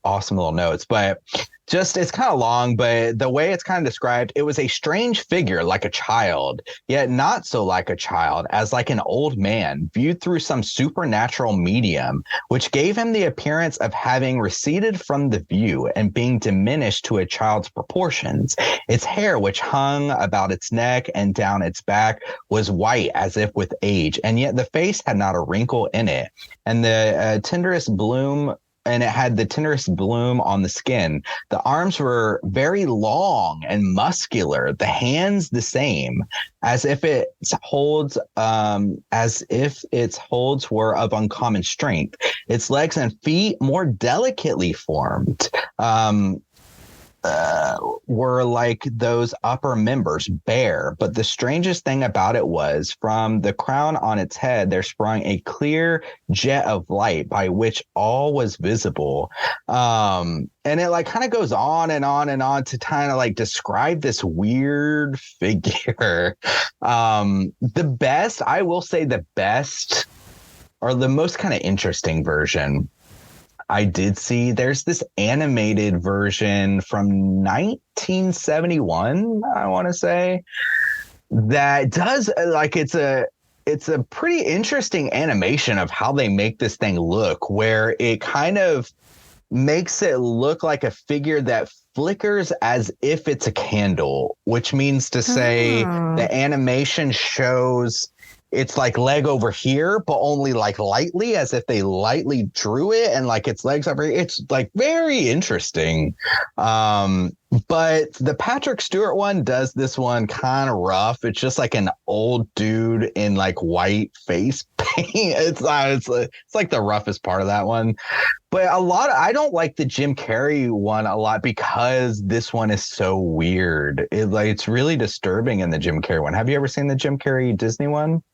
awesome little notes. But just, it's kind of long, but the way it's kind of described, it was a strange figure like a child, yet not so like a child, as like an old man viewed through some supernatural medium, which gave him the appearance of having receded from the view and being diminished to a child's proportions. Its hair, which hung about its neck and down its back, was white as if with age, and yet the face had not a wrinkle in it, and the tenderest bloom and it had the tenderest bloom on the skin. The arms were very long and muscular, the hands the same, as if its holds were of uncommon strength. Its legs and feet, more delicately formed, were like those upper members, bare. But the strangest thing about it was, from the crown on its head there sprung a clear jet of light by which all was visible. And it like kind of goes on and on and on to kind of like describe this weird figure. The best, I will say the best, or the most kind of interesting version I did see, there's this animated version from 1971, I want to say, that does like, it's a pretty interesting animation of how they make this thing look, where it kind of makes it look like a figure that flickers as if it's a candle, which means to say the animation shows it's like leg over here, but only like lightly, as if they lightly drew it, and like its legs over here. It's like very interesting. But the Patrick Stewart one does this one kind of rough. It's just like an old dude in like white face paint. It's like the roughest part of that one. But I don't like the Jim Carrey one a lot because this one is so weird. It's really disturbing in the Jim Carrey one. Have you ever seen the Jim Carrey Disney one?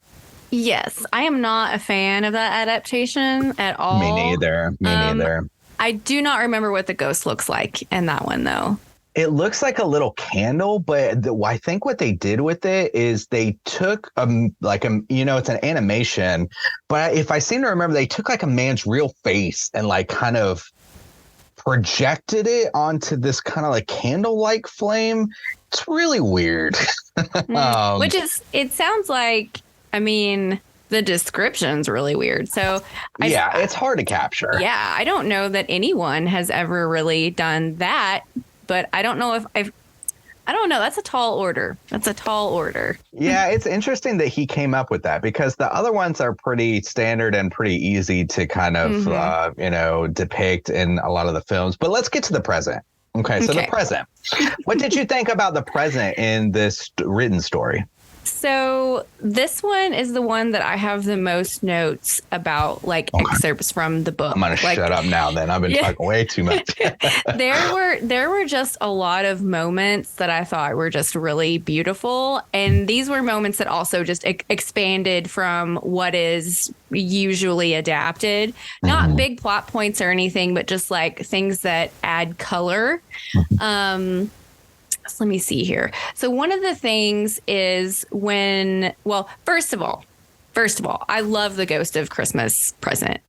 Yes, I am not a fan of that adaptation at all. Me neither. I do not remember what the ghost looks like in that one, though. It looks like a little candle, but I think what they did with it is they took it's an animation, but if I seem to remember, they took like a man's real face and like kind of projected it onto this kind of like candle-like flame. It's really weird. It sounds like, I mean, the description's really weird. So it's hard to capture. Yeah, I don't know that anyone has ever really done that, but I don't know if I don't know. That's a tall order. Yeah, it's interesting that he came up with that, because the other ones are pretty standard and pretty easy to kind of, depict in a lot of the films. But let's get to the present. Okay, so the present. What did you think about the present in this written story? So this one is the one that I have the most notes about, like excerpts from the book. I'm going to shut up now then. I've been talking way too much. There were just a lot of moments that I thought were just really beautiful. And these were moments that also just expanded from what is usually adapted. Not big plot points or anything, but just like things that add color. So let me see here. So one of the things is first of all, I love the Ghost of Christmas Present.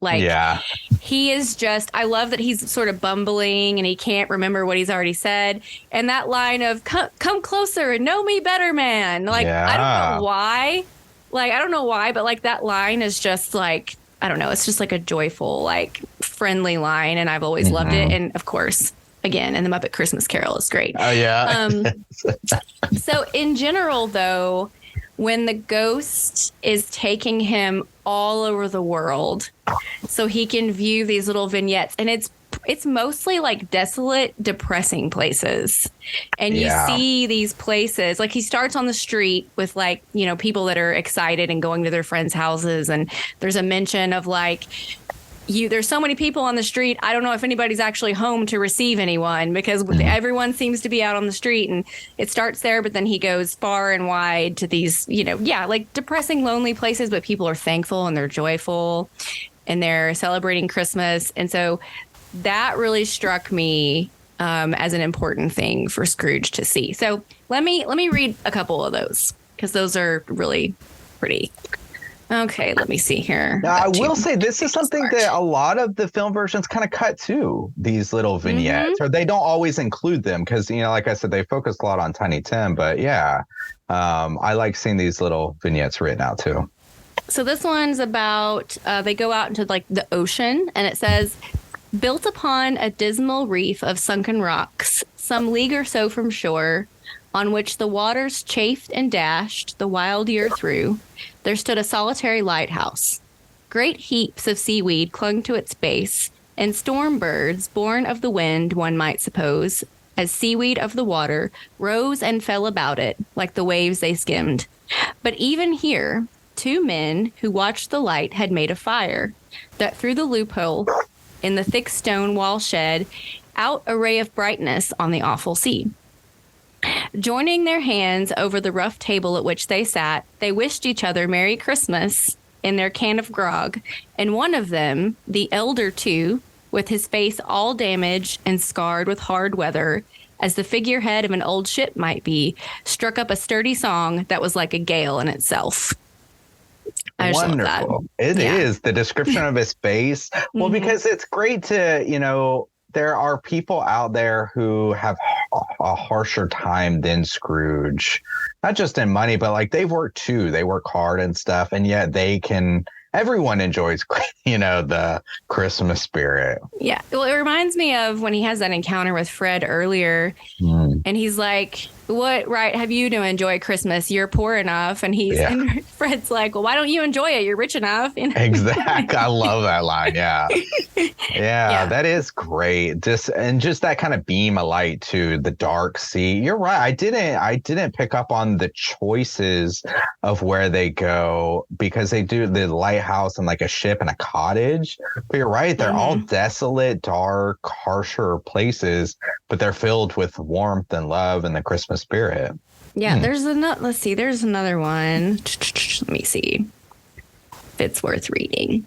He is just, I love that he's sort of bumbling and he can't remember what he's already said. And that line of come closer and know me better, man. I don't know why. But like that line is just like, I don't know. It's just like a joyful, like friendly line. And I've always loved it. And of course, again, and the Muppet Christmas Carol is great. Oh, yeah. So in general, though, when the ghost is taking him all over the world so he can view these little vignettes, and it's mostly like desolate, depressing places. And you see these places, like he starts on the street with like, people that are excited and going to their friends' houses. And there's a mention of like there's so many people on the street. I don't know if anybody's actually home to receive anyone because everyone seems to be out on the street, and it starts there. But then he goes far and wide to these, like depressing, lonely places, but people are thankful and they're joyful and they're celebrating Christmas. And so that really struck me as an important thing for Scrooge to see. So let me read a couple of those because those are really pretty. Okay, let me see here. Now, I will say this is something that a lot of the film versions kind of cut to, these little vignettes, or they don't always include them because, like I said, they focus a lot on Tiny Tim. But yeah, I like seeing these little vignettes written out too. So this one's about they go out into like the ocean, and it says, built upon a dismal reef of sunken rocks, some league or so from shore, on which the waters chafed and dashed the wild year through, there stood a solitary lighthouse. Great heaps of seaweed clung to its base, and storm birds, born of the wind, one might suppose, as seaweed of the water, rose and fell about it, like the waves they skimmed. But even here, 2 men who watched the light had made a fire, that through the loophole in the thick stone wall shed out a ray of brightness on the awful sea. Joining their hands over the rough table at which they sat, they wished each other Merry Christmas in their can of grog, and one of them, the elder two, with his face all damaged and scarred with hard weather, as the figurehead of an old ship might be, struck up a sturdy song that was like a gale in itself. I just love that. It is the description of his face. Well, because it's great to, there are people out there who have a harsher time than Scrooge, not just in money, but like they've worked too. They work hard and stuff, and yet everyone enjoys, the Christmas spirit. Yeah. Well, it reminds me of when he has that encounter with Fred earlier, and he's like, what right have you to enjoy Christmas? You're poor enough. And and Fred's like, well, why don't you enjoy it? You're rich enough. Exactly. I love that line. Yeah, that is great. Just that kind of beam of light to the dark sea. You're right. I didn't pick up on the choices of where they go because they do the lighthouse and like a ship and a cottage. But you're right. They're all desolate, dark, harsher places, but they're filled with warmth and love and the Christmas spirit. Yeah, there's another one. Let me see if it's worth reading.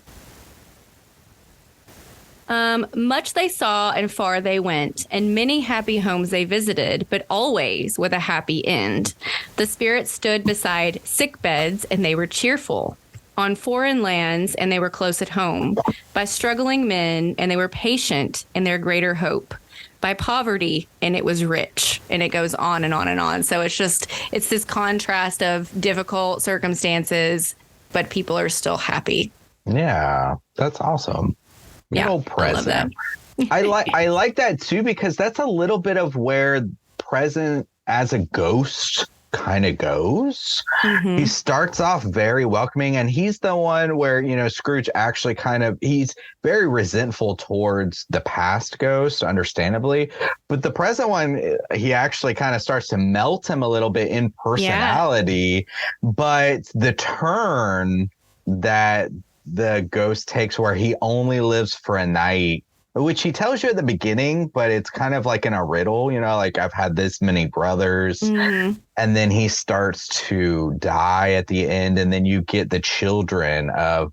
Much they saw and far they went, and many happy homes they visited, but always with a happy end. The spirits stood beside sick beds, and they were cheerful. On foreign lands, and they were close at home. By struggling men, and they were patient in their greater hope. By poverty, and it was rich, and it goes on and on and on. So it's this contrast of difficult circumstances, but people are still happy. Yeah, that's awesome. Present. I love that. I like that too, because that's a little bit of where Present as a ghost kind of goes. He starts off very welcoming, and he's the one where Scrooge actually he's very resentful towards the past ghost, understandably, but the present one, he actually kind of starts to melt him a little bit in personality. But the turn that the ghost takes, where he only lives for a night, which he tells you at the beginning, but it's kind of like in a riddle, like I've had this many brothers, and then he starts to die at the end, and then you get the children of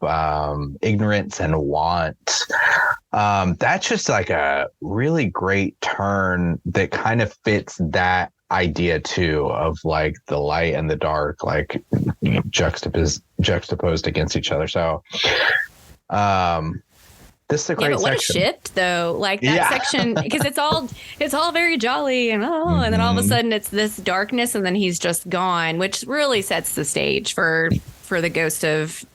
ignorance and want. That's just like a really great turn that kind of fits that idea too, of like the light and the dark, like juxtaposed against each other. So this is a great but what section. a shift though, like that section, because it's all very jolly and and then all of a sudden it's this darkness, and then he's just gone, which really sets the stage for the ghost of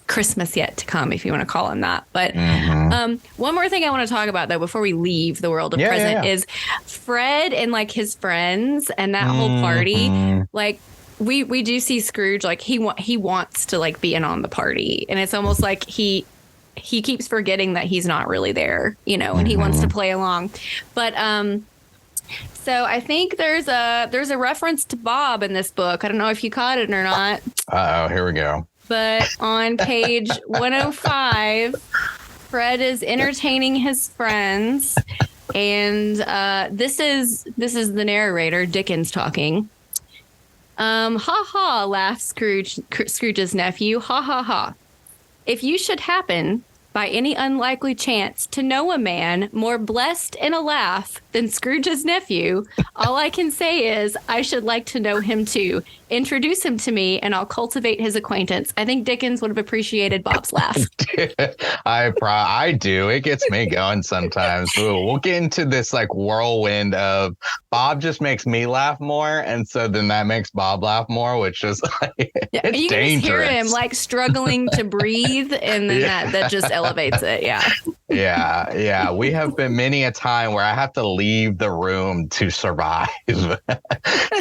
Christmas yet to come, if you want to call him that. But one more thing I want to talk about though before we leave the world of Present is Fred and like his friends and that whole party. Like we do see Scrooge, like he wants to like be in on the party, and it's almost like he keeps forgetting that he's not really there, and he wants to play along. But so I think there's a reference to Bob in this book. I don't know if you caught it or not. Here we go. But on page 105, Fred is entertaining his friends, and this is the narrator, Dickens, talking. Ha ha, laughed Scrooge's nephew. Ha ha ha. If you should happen, by any unlikely chance, to know a man more blessed in a laugh than Scrooge's nephew, all I can say is I should like to know him too. Introduce him to me, and I'll cultivate his acquaintance. I think Dickens would have appreciated Bob's laugh. I do. It gets me going sometimes. Ooh, we'll get into this like whirlwind of Bob just makes me laugh more, and so then that makes Bob laugh more, which is like it's you can dangerous. Just hear him like struggling to breathe, and then that just elevates it. Yeah. We have been many a time where I have to leave the room to survive so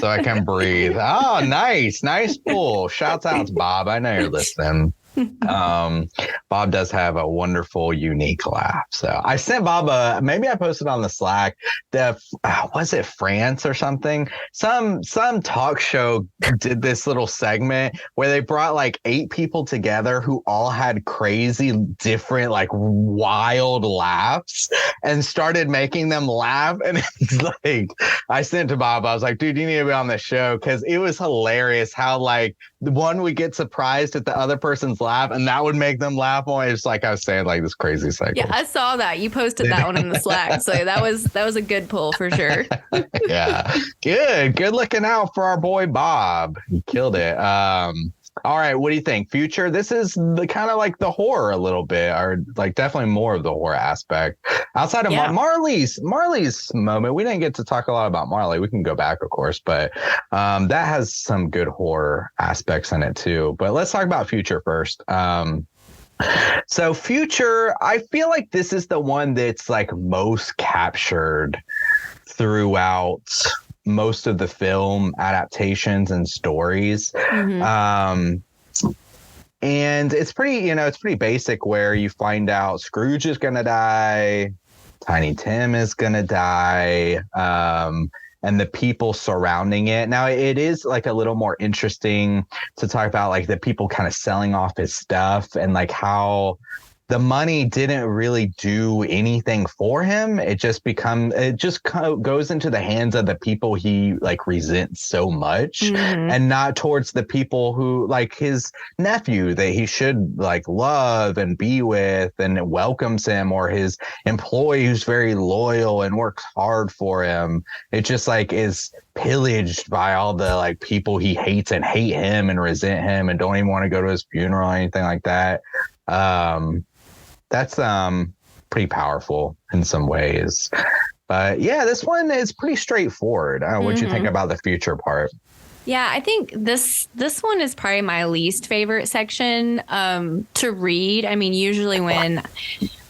I can breathe. Oh, nice pull. Shouts out to Bob. I know you're listening. Bob does have a wonderful, unique laugh. So I sent Bob maybe I posted on the Slack, was it France or something? Some talk show did this little segment where they brought like 8 people together who all had crazy, different, like wild laughs and started making them laugh. And it's like, I sent to Bob, I was like, dude, you need to be on the show, because it was hilarious how like the one would get surprised at the other person's laugh, and that would make them laugh more. It's like I was saying, like this crazy cycle. Yeah, I saw that. You posted that one in the Slack. So that was a good pull for sure. Yeah. Good looking out for our boy Bob. He killed it. All right, what do you think? Future, this is the kind of like the horror a little bit, or like definitely more of the horror aspect. Outside of Marley's moment, we didn't get to talk a lot about Marley. We can go back, of course, but that has some good horror aspects in it too. But let's talk about Future first. So Future, I feel like this is the one that's like most captured throughout most of the film adaptations and stories. And it's pretty basic, where you find out Scrooge is gonna die, Tiny Tim is gonna die, and the people surrounding it. Now it is like a little more interesting to talk about like the people kind of selling off his stuff, and like how the money didn't really do anything for him. It just kind of goes into the hands of the people he like resents so much, and not towards the people who like his nephew that he should like love and be with and welcomes him, or his employee who's very loyal and works hard for him. It just like is pillaged by all the like people he hates and hate him and resent him and don't even want to go to his funeral or anything like that. That's pretty powerful in some ways. But yeah, this one is pretty straightforward. What do you think about the Future part? Yeah, I think this one is probably my least favorite section to read. I mean, usually when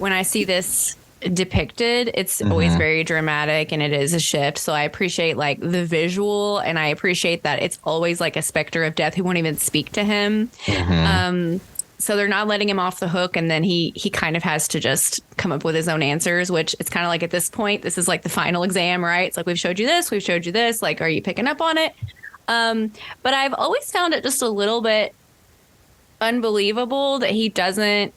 I see this depicted, it's always very dramatic, and it is a shift. So I appreciate like the visual, and I appreciate that it's always like a specter of death who won't even speak to him. So they're not letting him off the hook, and then he kind of has to just come up with his own answers, which it's kind of like at this point, this is like the final exam, right? It's like, we've showed you this, like, are you picking up on it? But I've always found it just a little bit unbelievable that he doesn't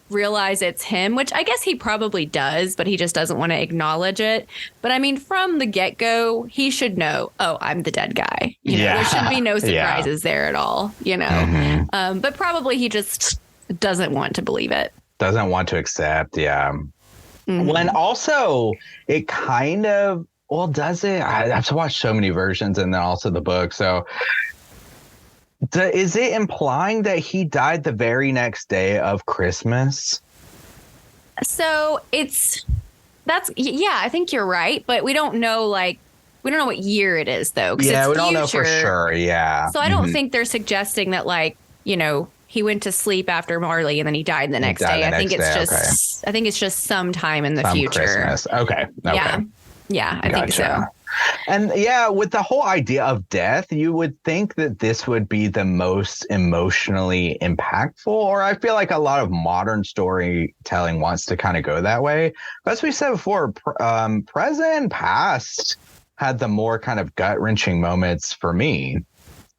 realize it's him, which I guess he probably does, but he just doesn't want to acknowledge it. But I mean, from the get-go, he should know, oh, I'm the dead guy. You know, there should be no surprises there at all, you know. But probably he just doesn't want to believe it. Doesn't want to accept, When also, it kind of, well, does it? I have to watch so many versions, and then also the book, so... is it implying that he died the very next day of Christmas? So I think you're right, but we don't know what year it is though. Yeah, we don't know for sure. Yeah. So I don't think they're suggesting that like, you know, he went to sleep after Marley and then he died the next day. I think it's just sometime in the future. Christmas. Okay. Yeah, I think so. And yeah, with the whole idea of death, you would think that this would be the most emotionally impactful, or I feel like a lot of modern storytelling wants to kind of go that way. But as we said before, present and past had the more kind of gut-wrenching moments for me.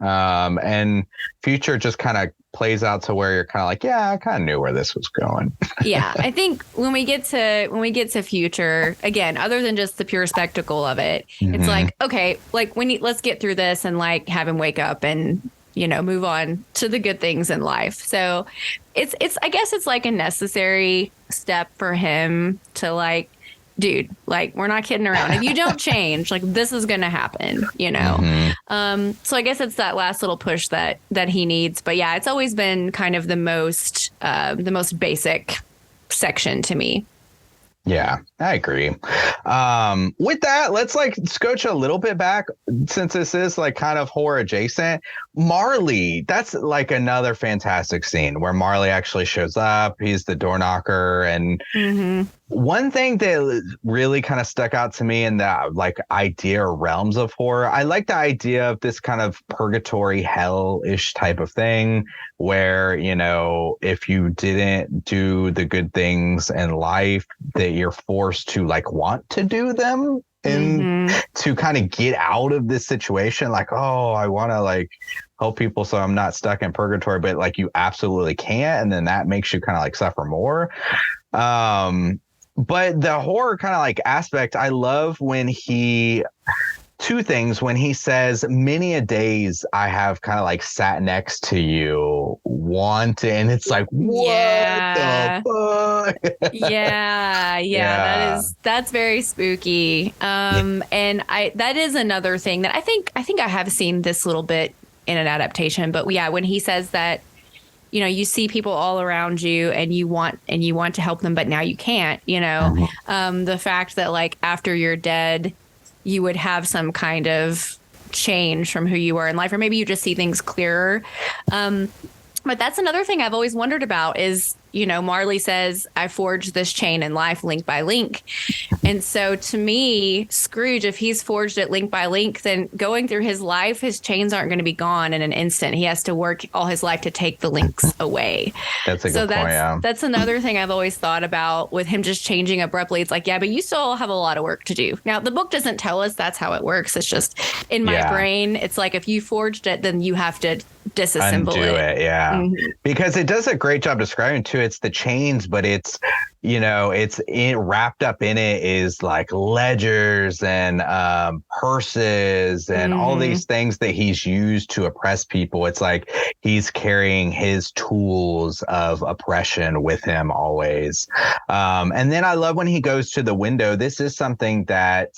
And future just kind of plays out to where you're kind of like, yeah, I kind of knew where this was going. Yeah, I think when we get to future, again, other than just the pure spectacle of it, it's like, okay, like let's get through this and like have him wake up and, move on to the good things in life. So it's I guess it's like a necessary step for him to like, dude, like, we're not kidding around. If you don't change, like, this is going to happen, So I guess it's that last little push that he needs. But yeah, it's always been kind of the most basic section to me. Yeah, I agree. With that, let's like scooch a little bit back, since this is like kind of horror adjacent. Marley, that's like another fantastic scene where Marley actually shows up. He's the door knocker. And one thing that really kind of stuck out to me in that like idea or realms of horror, I like the idea of this kind of purgatory hell-ish type of thing where, if you didn't do the good things in life, that you're forced to like want to do them and to kind of get out of this situation. Like, oh, I want to like help people so I'm not stuck in purgatory, but like you absolutely can't. And then that makes you kind of like suffer more. But the horror kind of like aspect, I love when two things. When he says, many a days I have kind of like sat next to you wanting, and it's like, what the fuck? Yeah. That's very spooky. And that is another thing that I think I have seen this little bit in an adaptation, but yeah, when he says that, you see people all around you and you want to help them, but now you can't, the fact that like after you're dead, you would have some kind of change from who you are in life, or maybe you just see things clearer. But that's another thing I've always wondered about is, Marley says, I forged this chain in life link by link. And so to me, Scrooge, if he's forged it link by link, then going through his life, his chains aren't going to be gone in an instant. He has to work all his life to take the links away. That's a good point. Yeah. That's another thing I've always thought about with him just changing abruptly. It's like, yeah, but you still have a lot of work to do. Now, the book doesn't tell us that's how it works. It's just in my brain. It's like, if you forged it, then you have to disassemble it. Yeah. Because it does a great job describing too. It's the chains, but it's, it's wrapped up in it is like ledgers and purses and all these things that he's used to oppress people. It's like he's carrying his tools of oppression with him always. And then I love when he goes to the window. This is something that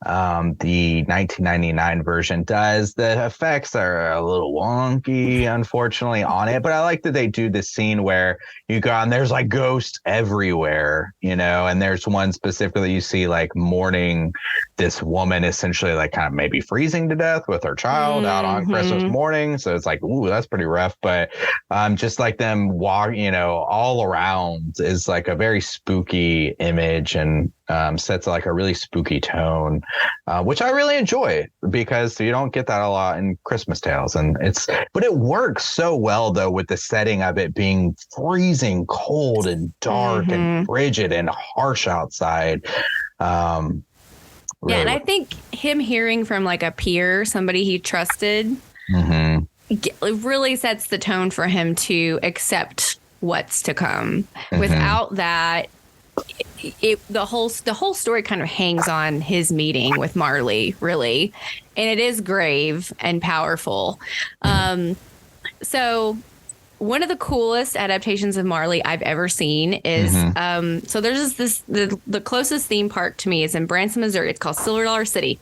the 1999 version does. The effects are a little wonky, unfortunately, on it, but I like that they do this scene where you go and there's like ghosts everywhere, and there's one specifically you see like mourning this woman, essentially like kind of maybe freezing to death with her child out on Christmas morning. So it's like, ooh, that's pretty rough. But just like them walk, all around is like a very spooky image and sets like a really spooky tone, which I really enjoy because you don't get that a lot in Christmas Tales. But it works so well though with the setting of it being freezing cold and dark and frigid and harsh outside. Really. Yeah, and I think him hearing from like a peer, somebody he trusted, it really sets the tone for him to accept what's to come. Without that, the whole story kind of hangs on his meeting with Marley, really, and it is grave and powerful. So one of the coolest adaptations of Marley I've ever seen is so there's the closest theme park to me is in Branson, Missouri. It's called Silver Dollar City.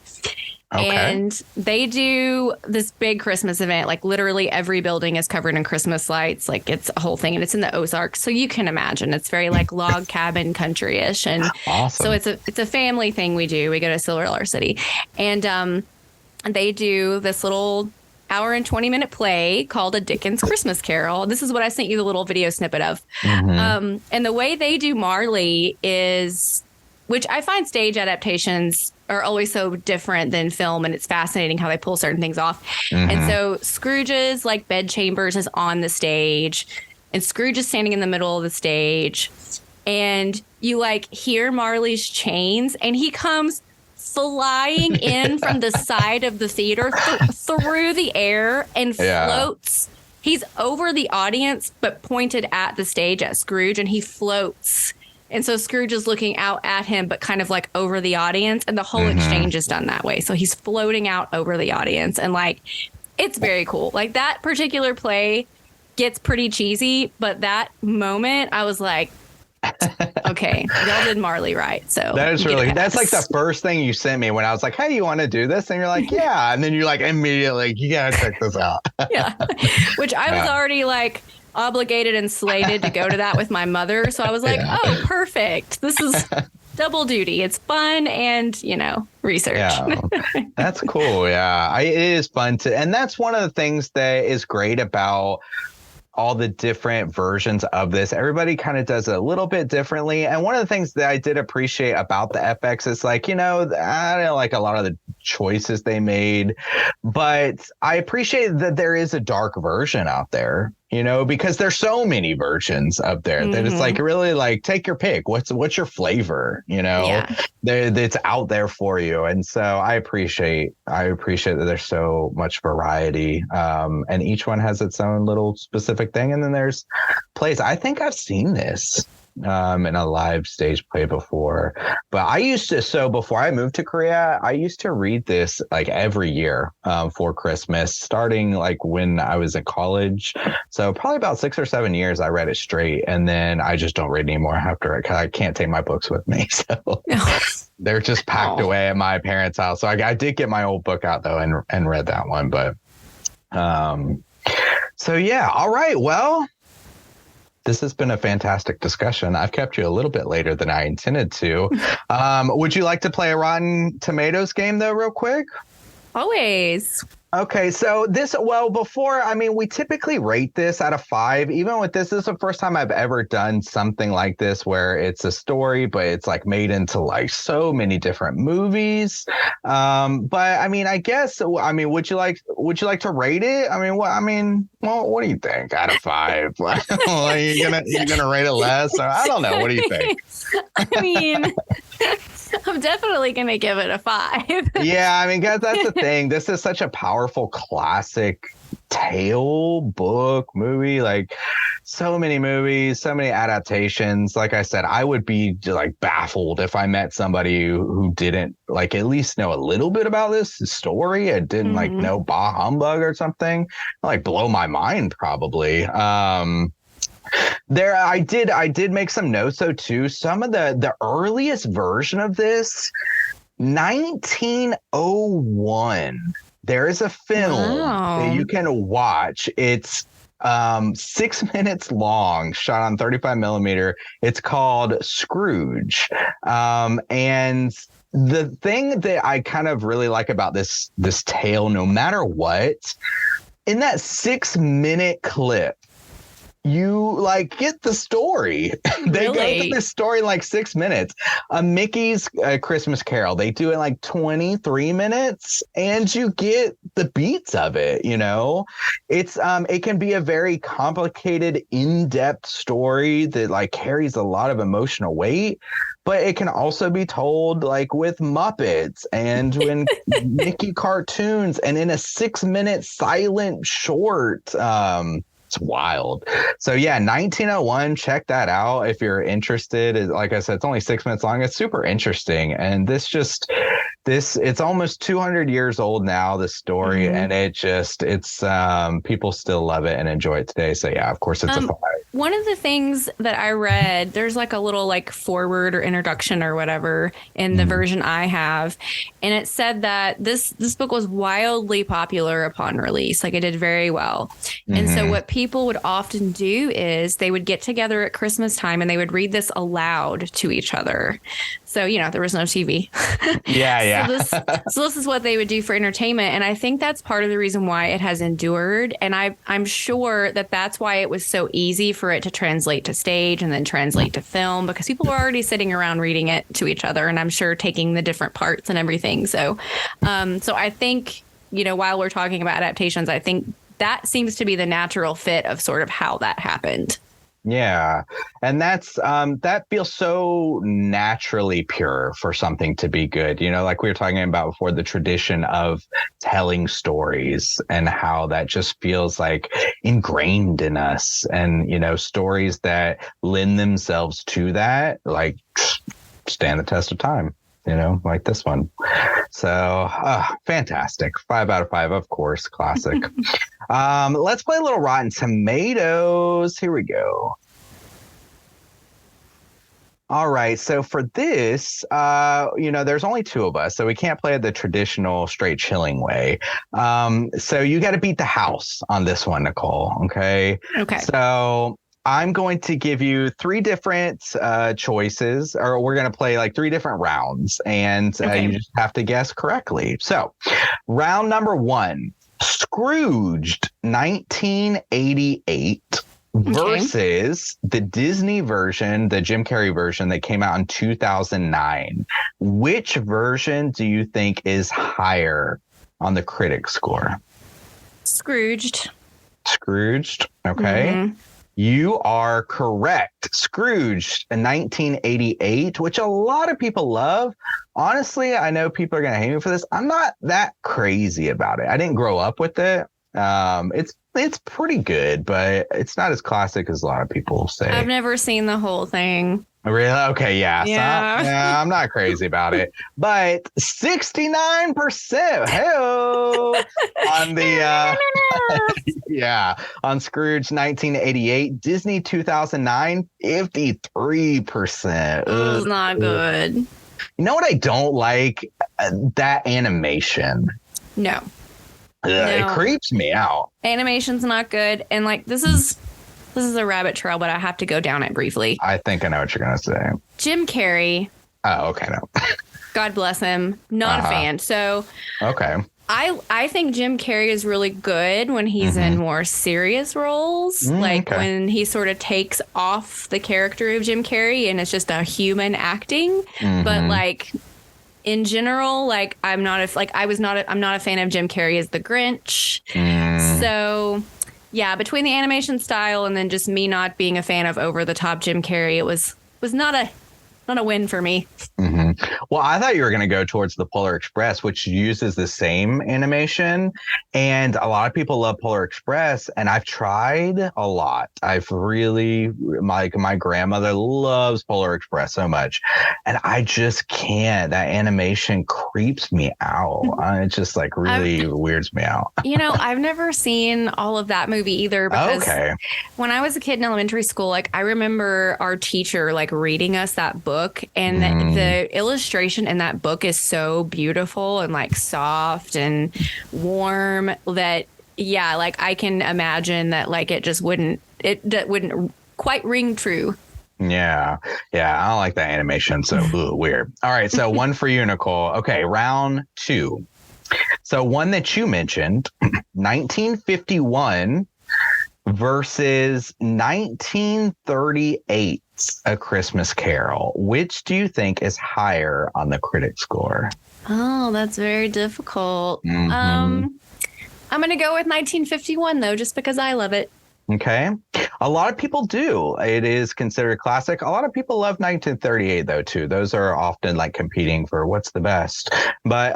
Okay. And they do this big Christmas event. Like literally every building is covered in Christmas lights. Like it's a whole thing, and it's in the Ozarks. So you can imagine it's very like log cabin country-ish. And awesome. So it's a family thing we do. We go to Silver Dollar City, and they do this little hour and 20-minute play called A Dickens Christmas Carol. This is what I sent you the little video snippet of. And the way they do Marley is, which I find stage adaptations are always so different than film, and it's fascinating how they pull certain things off. And so Scrooge's like bedchambers is on the stage, and Scrooge is standing in the middle of the stage, and you like hear Marley's chains, and he comes flying in from the side of the theater through the air and floats. He's over the audience, but pointed at the stage at Scrooge, and he floats. And so Scrooge is looking out at him, but kind of like over the audience. And the whole exchange is done that way. So he's floating out over the audience. And like, it's very cool. Like that particular play gets pretty cheesy. But that moment, I was like, okay, y'all did Marley right. So that is really, that's like the first thing you sent me when I was like, hey, you want to do this? And you're like, yeah. And then you're like, immediately, you got to check this out. Yeah. Which I was already like obligated and slated to go to that with my mother. So I was like, oh, perfect. This is double duty. It's fun and, you know, research. Yeah, that's cool. Yeah, it is fun to, and that's one of the things that is great about all the different versions of this. Everybody kind of does it a little bit differently. And one of the things that I did appreciate about the FX is like, you know, I don't like a lot of the choices they made, but I appreciate that there is a dark version out there, you know, because there's so many versions up there that it's like really like take your pick. What's your flavor, you know, it's out there for you. And so I appreciate that there's so much variety, and each one has its own little specific thing. And then there's plays. I think I've seen this in a live stage play before, but I used to, so before I moved to Korea, I used to read this like every year for Christmas, starting like when I was in college. So probably about 6 or 7 years I read it straight, and then I just don't read anymore after it because I can't take my books with me. So they're just packed away at my parents' house. So I did get my old book out though and read that one. But so yeah, all right, well, this has been a fantastic discussion. I've kept you a little bit later than I intended to. Would you like to play a Rotten Tomatoes game, though, real quick? Always. Okay, so we typically rate this out of 5. Even with this is the first time I've ever done something like this where it's a story, but it's like made into like so many different movies. But I mean, I guess, would you like to rate it? What do you think out of 5? Are you gonna rate it less? Or, I don't know. What do you think? I mean, I'm definitely going to give it a 5. Yeah, I mean, guys, that's the thing. This is such a powerful classic tale, book, movie, like so many movies, so many adaptations. Like I said, I would be like baffled if I met somebody who didn't like at least know a little bit about this story and didn't like know bah humbug or something. Like blow my mind probably. I did make some notes though too. Some of the earliest version of this, 1901. There is a film that you can watch. It's 6 minutes long, shot on 35 millimeter. It's called Scrooge. And the thing that I kind of really like about this tale, no matter what, in that 6-minute clip, you like get the story. They go through this story in like 6 minutes. Mickey's Christmas Carol, they do it in like 23 minutes and you get the beats of it, you know? It's it can be a very complicated, in-depth story that like carries a lot of emotional weight, but it can also be told like with Muppets and when Mickey cartoons and in a 6-minute silent short. It's wild. So yeah, 1901, check that out if you're interested. Like I said, it's only 6 minutes long. It's super interesting. And it's almost 200 years old now, this story. And it's people still love it and enjoy it today. So yeah, of course it's a 5. One of the things that I read, there's like a little like foreword or introduction or whatever in the version I have. And it said that this book was wildly popular upon release. Like it did very well. And so what people would often do is they would get together at Christmas time and they would read this aloud to each other. So, you know, there was no TV. Yeah. So this is what they would do for entertainment. And I think that's part of the reason why it has endured. And I'm sure that that's why it was so easy for it to translate to stage and then translate to film, because people were already sitting around reading it to each other. And I'm sure taking the different parts and everything. So I think, you know, while we're talking about adaptations, I think that seems to be the natural fit of sort of how that happened. Yeah. And that's that feels so naturally pure for something to be good. You know, like we were talking about before, the tradition of telling stories and how that just feels like ingrained in us. And, you know, stories that lend themselves to that, like stand the test of time, you know, like this one. So fantastic. 5 out of 5, of course. Classic. Let's play a little Rotten Tomatoes. Here we go. All right. So for this, you know, there's only 2 of us, so we can't play it the traditional straight chilling way. So you got to beat the house on this one, Nicole. Okay. Okay. So I'm going to give you 3 different choices, or we're going to play like 3 different rounds, and you just have to guess correctly. So round number 1, Scrooged 1988 versus the Disney version, the Jim Carrey version that came out in 2009. Which version do you think is higher on the critic score? Scrooged. Scrooged. Okay. Mm-hmm. You are correct. Scrooged in 1988, which a lot of people love. Honestly, I know people are going to hate me for this. I'm not that crazy about it. I didn't grow up with it. It's pretty good, but it's not as classic as a lot of people say. I've never seen the whole thing. Really? Okay, yeah. Yeah. So, I'm not crazy about it. But 69% hell on the on Scrooge 1988, Disney 2009, 53%. It's not good. You know what I don't like? That animation. No. It creeps me out. Animation's not good, and like this is a rabbit trail, but I have to go down it briefly. I think I know what you're gonna say. Jim Carrey. Oh, okay, no. God bless him. Not a fan. So okay. I think Jim Carrey is really good when he's in more serious roles, like when he sort of takes off the character of Jim Carrey and it's just a human acting. But like in general, like I'm not a fan of Jim Carrey as the Grinch. So yeah, between the animation style and then just me not being a fan of over the top Jim Carrey, it was not a win for me. Well, I thought you were going to go towards the Polar Express, which uses the same animation. And a lot of people love Polar Express. And I've tried a lot. I've really, my grandmother loves Polar Express so much. And I just can't. That animation creeps me out. It just like really weirds me out. You know, I've never seen all of that movie either. Because when I was a kid in elementary school, like I remember our teacher like reading us that book, and the illustration in that book is so beautiful and like soft and warm that like I can imagine that like it wouldn't quite ring true. Yeah, I don't like that animation. So weird. All right, so one for you, Nicole. Okay, round 2. So one that you mentioned, 1951 versus 1938. A Christmas Carol. Which do you think is higher on the critic score? Oh, that's very difficult. I'm going to go with 1951 though, just because I love it. Okay. A lot of people do. It is considered a classic. A lot of people love 1938 though too. Those are often like competing for what's the best. But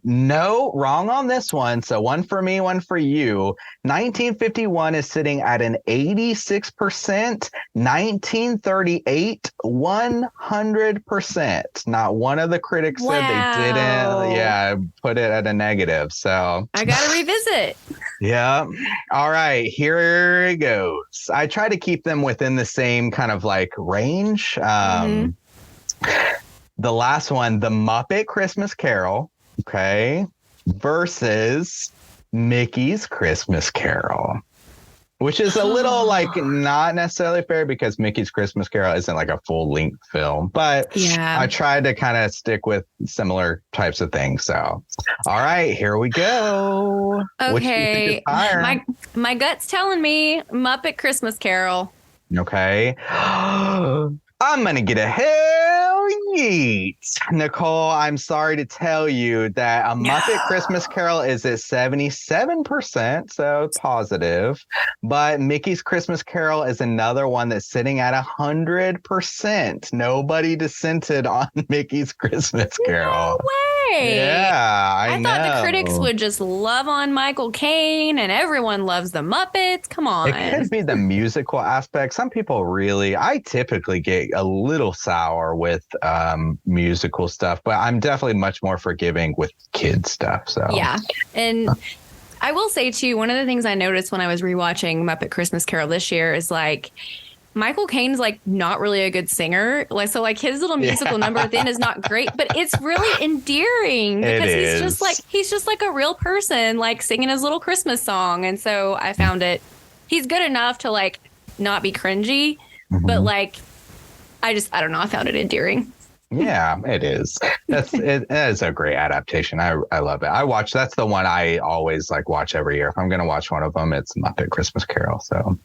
no, wrong on this one. So one for me, one for you. 1951 is sitting at an 86%. 1938, 100%. Not one of the critics said they didn't put it at a negative. So I gotta revisit. Yeah. All right. Here it goes. I try to keep them within the same kind of like range. The last one, The Muppet Christmas Carol, okay, versus Mickey's Christmas Carol, which is a little like not necessarily fair because Mickey's Christmas Carol isn't like a full length film, but I tried to kind of stick with similar types of things. So, all right, here we go. Okay. Which do you think is higher? My gut's telling me Muppet Christmas Carol. Okay. I'm going to get a hell Sweet. Nicole, I'm sorry to tell you that A Muppet Christmas Carol is at 77%, so positive. But Mickey's Christmas Carol is another one that's sitting at 100%. Nobody dissented on Mickey's Christmas Carol. No way. Yeah, I thought the know. critics would just love on Michael Caine and everyone loves the Muppets. Come on. It could be the musical aspect. Some people I typically get a little sour with musical stuff, but I'm definitely much more forgiving with kids stuff. So yeah. And I will say too, one of the things I noticed when I was rewatching Muppet Christmas Carol this year is like Michael Caine's like not really a good singer. Like, so like his little musical number at the end is not great, but it's really endearing because he's just like a real person, like singing his little Christmas song. And so I found he's good enough to like not be cringy, but like, I don't know. I found it endearing. Yeah, it is. It is a great adaptation. I love it. That's the one I always like watch every year. If I'm going to watch one of them, it's Muppet Christmas Carol. So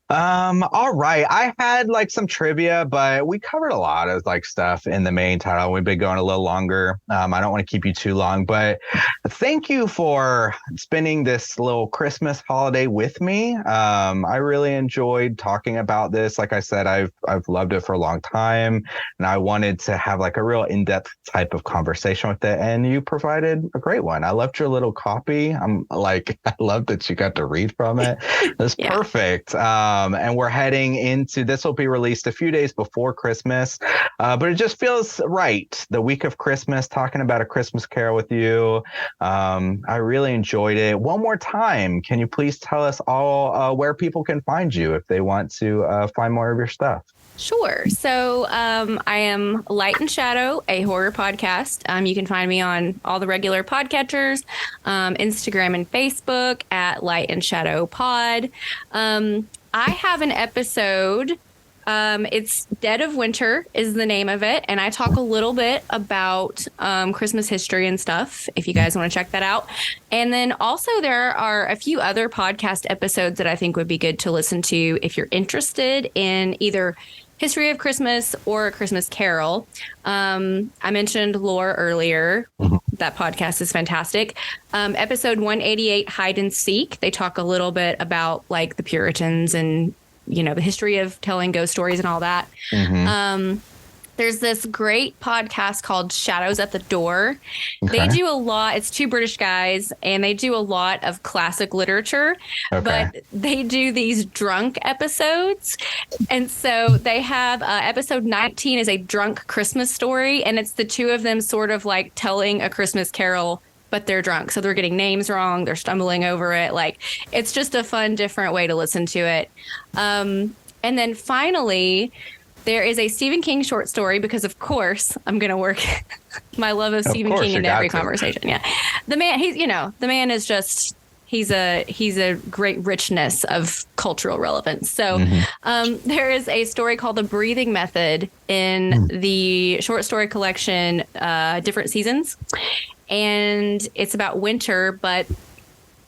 all right. I had like some trivia, but we covered a lot of like stuff in the main title. We've been going a little longer. I don't want to keep you too long, but thank you for spending this little Christmas holiday with me. I really enjoyed talking about this. Like I said, I've loved it for a long time, and I wanted to have like a real in-depth type of conversation with it. And you provided a great one. I loved your little copy. I love that you got to read from it. It's perfect. And we're heading into, this will be released a few days before Christmas, but it just feels right. The week of Christmas, talking about A Christmas Carol with you. I really enjoyed it. One more time, can you please tell us all where people can find you if they want to find more of your stuff? Sure. So I am Light and Shadow, a horror podcast. You can find me on all the regular podcatchers, Instagram and Facebook at Light and Shadow Pod. I have an episode. It's Dead of Winter is the name of it. And I talk a little bit about Christmas history and stuff, if you guys want to check that out. And then also there are a few other podcast episodes that I think would be good to listen to if you're interested in either history of Christmas or A Christmas Carol. I mentioned Lore earlier. That podcast is fantastic. Episode 188, Hide and Seek. They talk a little bit about like the Puritans and, the history of telling ghost stories and all that. There's this great podcast called Shadows at the Door. Okay. They do a lot. It's two British guys, and they do a lot of classic literature, but they do these drunk episodes. And so they have episode 19 is a drunk Christmas story, and it's the two of them sort of like telling a Christmas carol, but they're drunk. So they're getting names wrong. They're stumbling over it. Like, it's just a fun, different way to listen to it. And then finally, there is a Stephen King short story because, of course, I'm going to work my love of Stephen King into every conversation. Yeah. The man, the man is just, he's a great richness of cultural relevance. So there is a story called The Breathing Method in the short story collection, Different Seasons. And it's about winter, but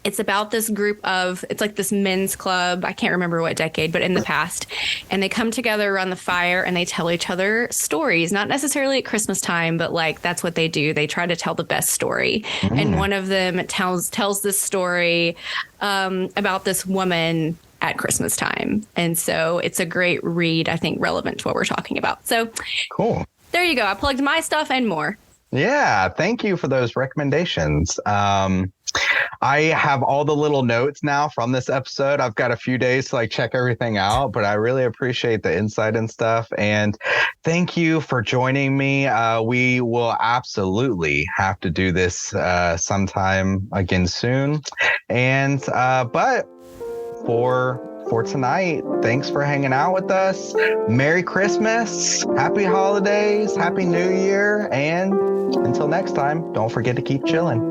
it's about this group of, it's like this men's club. I can't remember what decade, but in the past. And they come together around the fire and they tell each other stories, not necessarily at Christmas time, but like that's what they do. They try to tell the best story. And one of them tells this story about this woman at Christmas time. And so it's a great read, I think, relevant to what we're talking about. So cool. There you go. I plugged my stuff and more. Yeah, thank you for those recommendations. I have all the little notes now from this episode. I've got a few days to like check everything out, but I really appreciate the insight and stuff. And thank you for joining me. We will absolutely have to do this sometime again soon. And but for tonight, thanks for hanging out with us. Merry Christmas, happy holidays, happy New Year, and until next time, don't forget to keep chilling.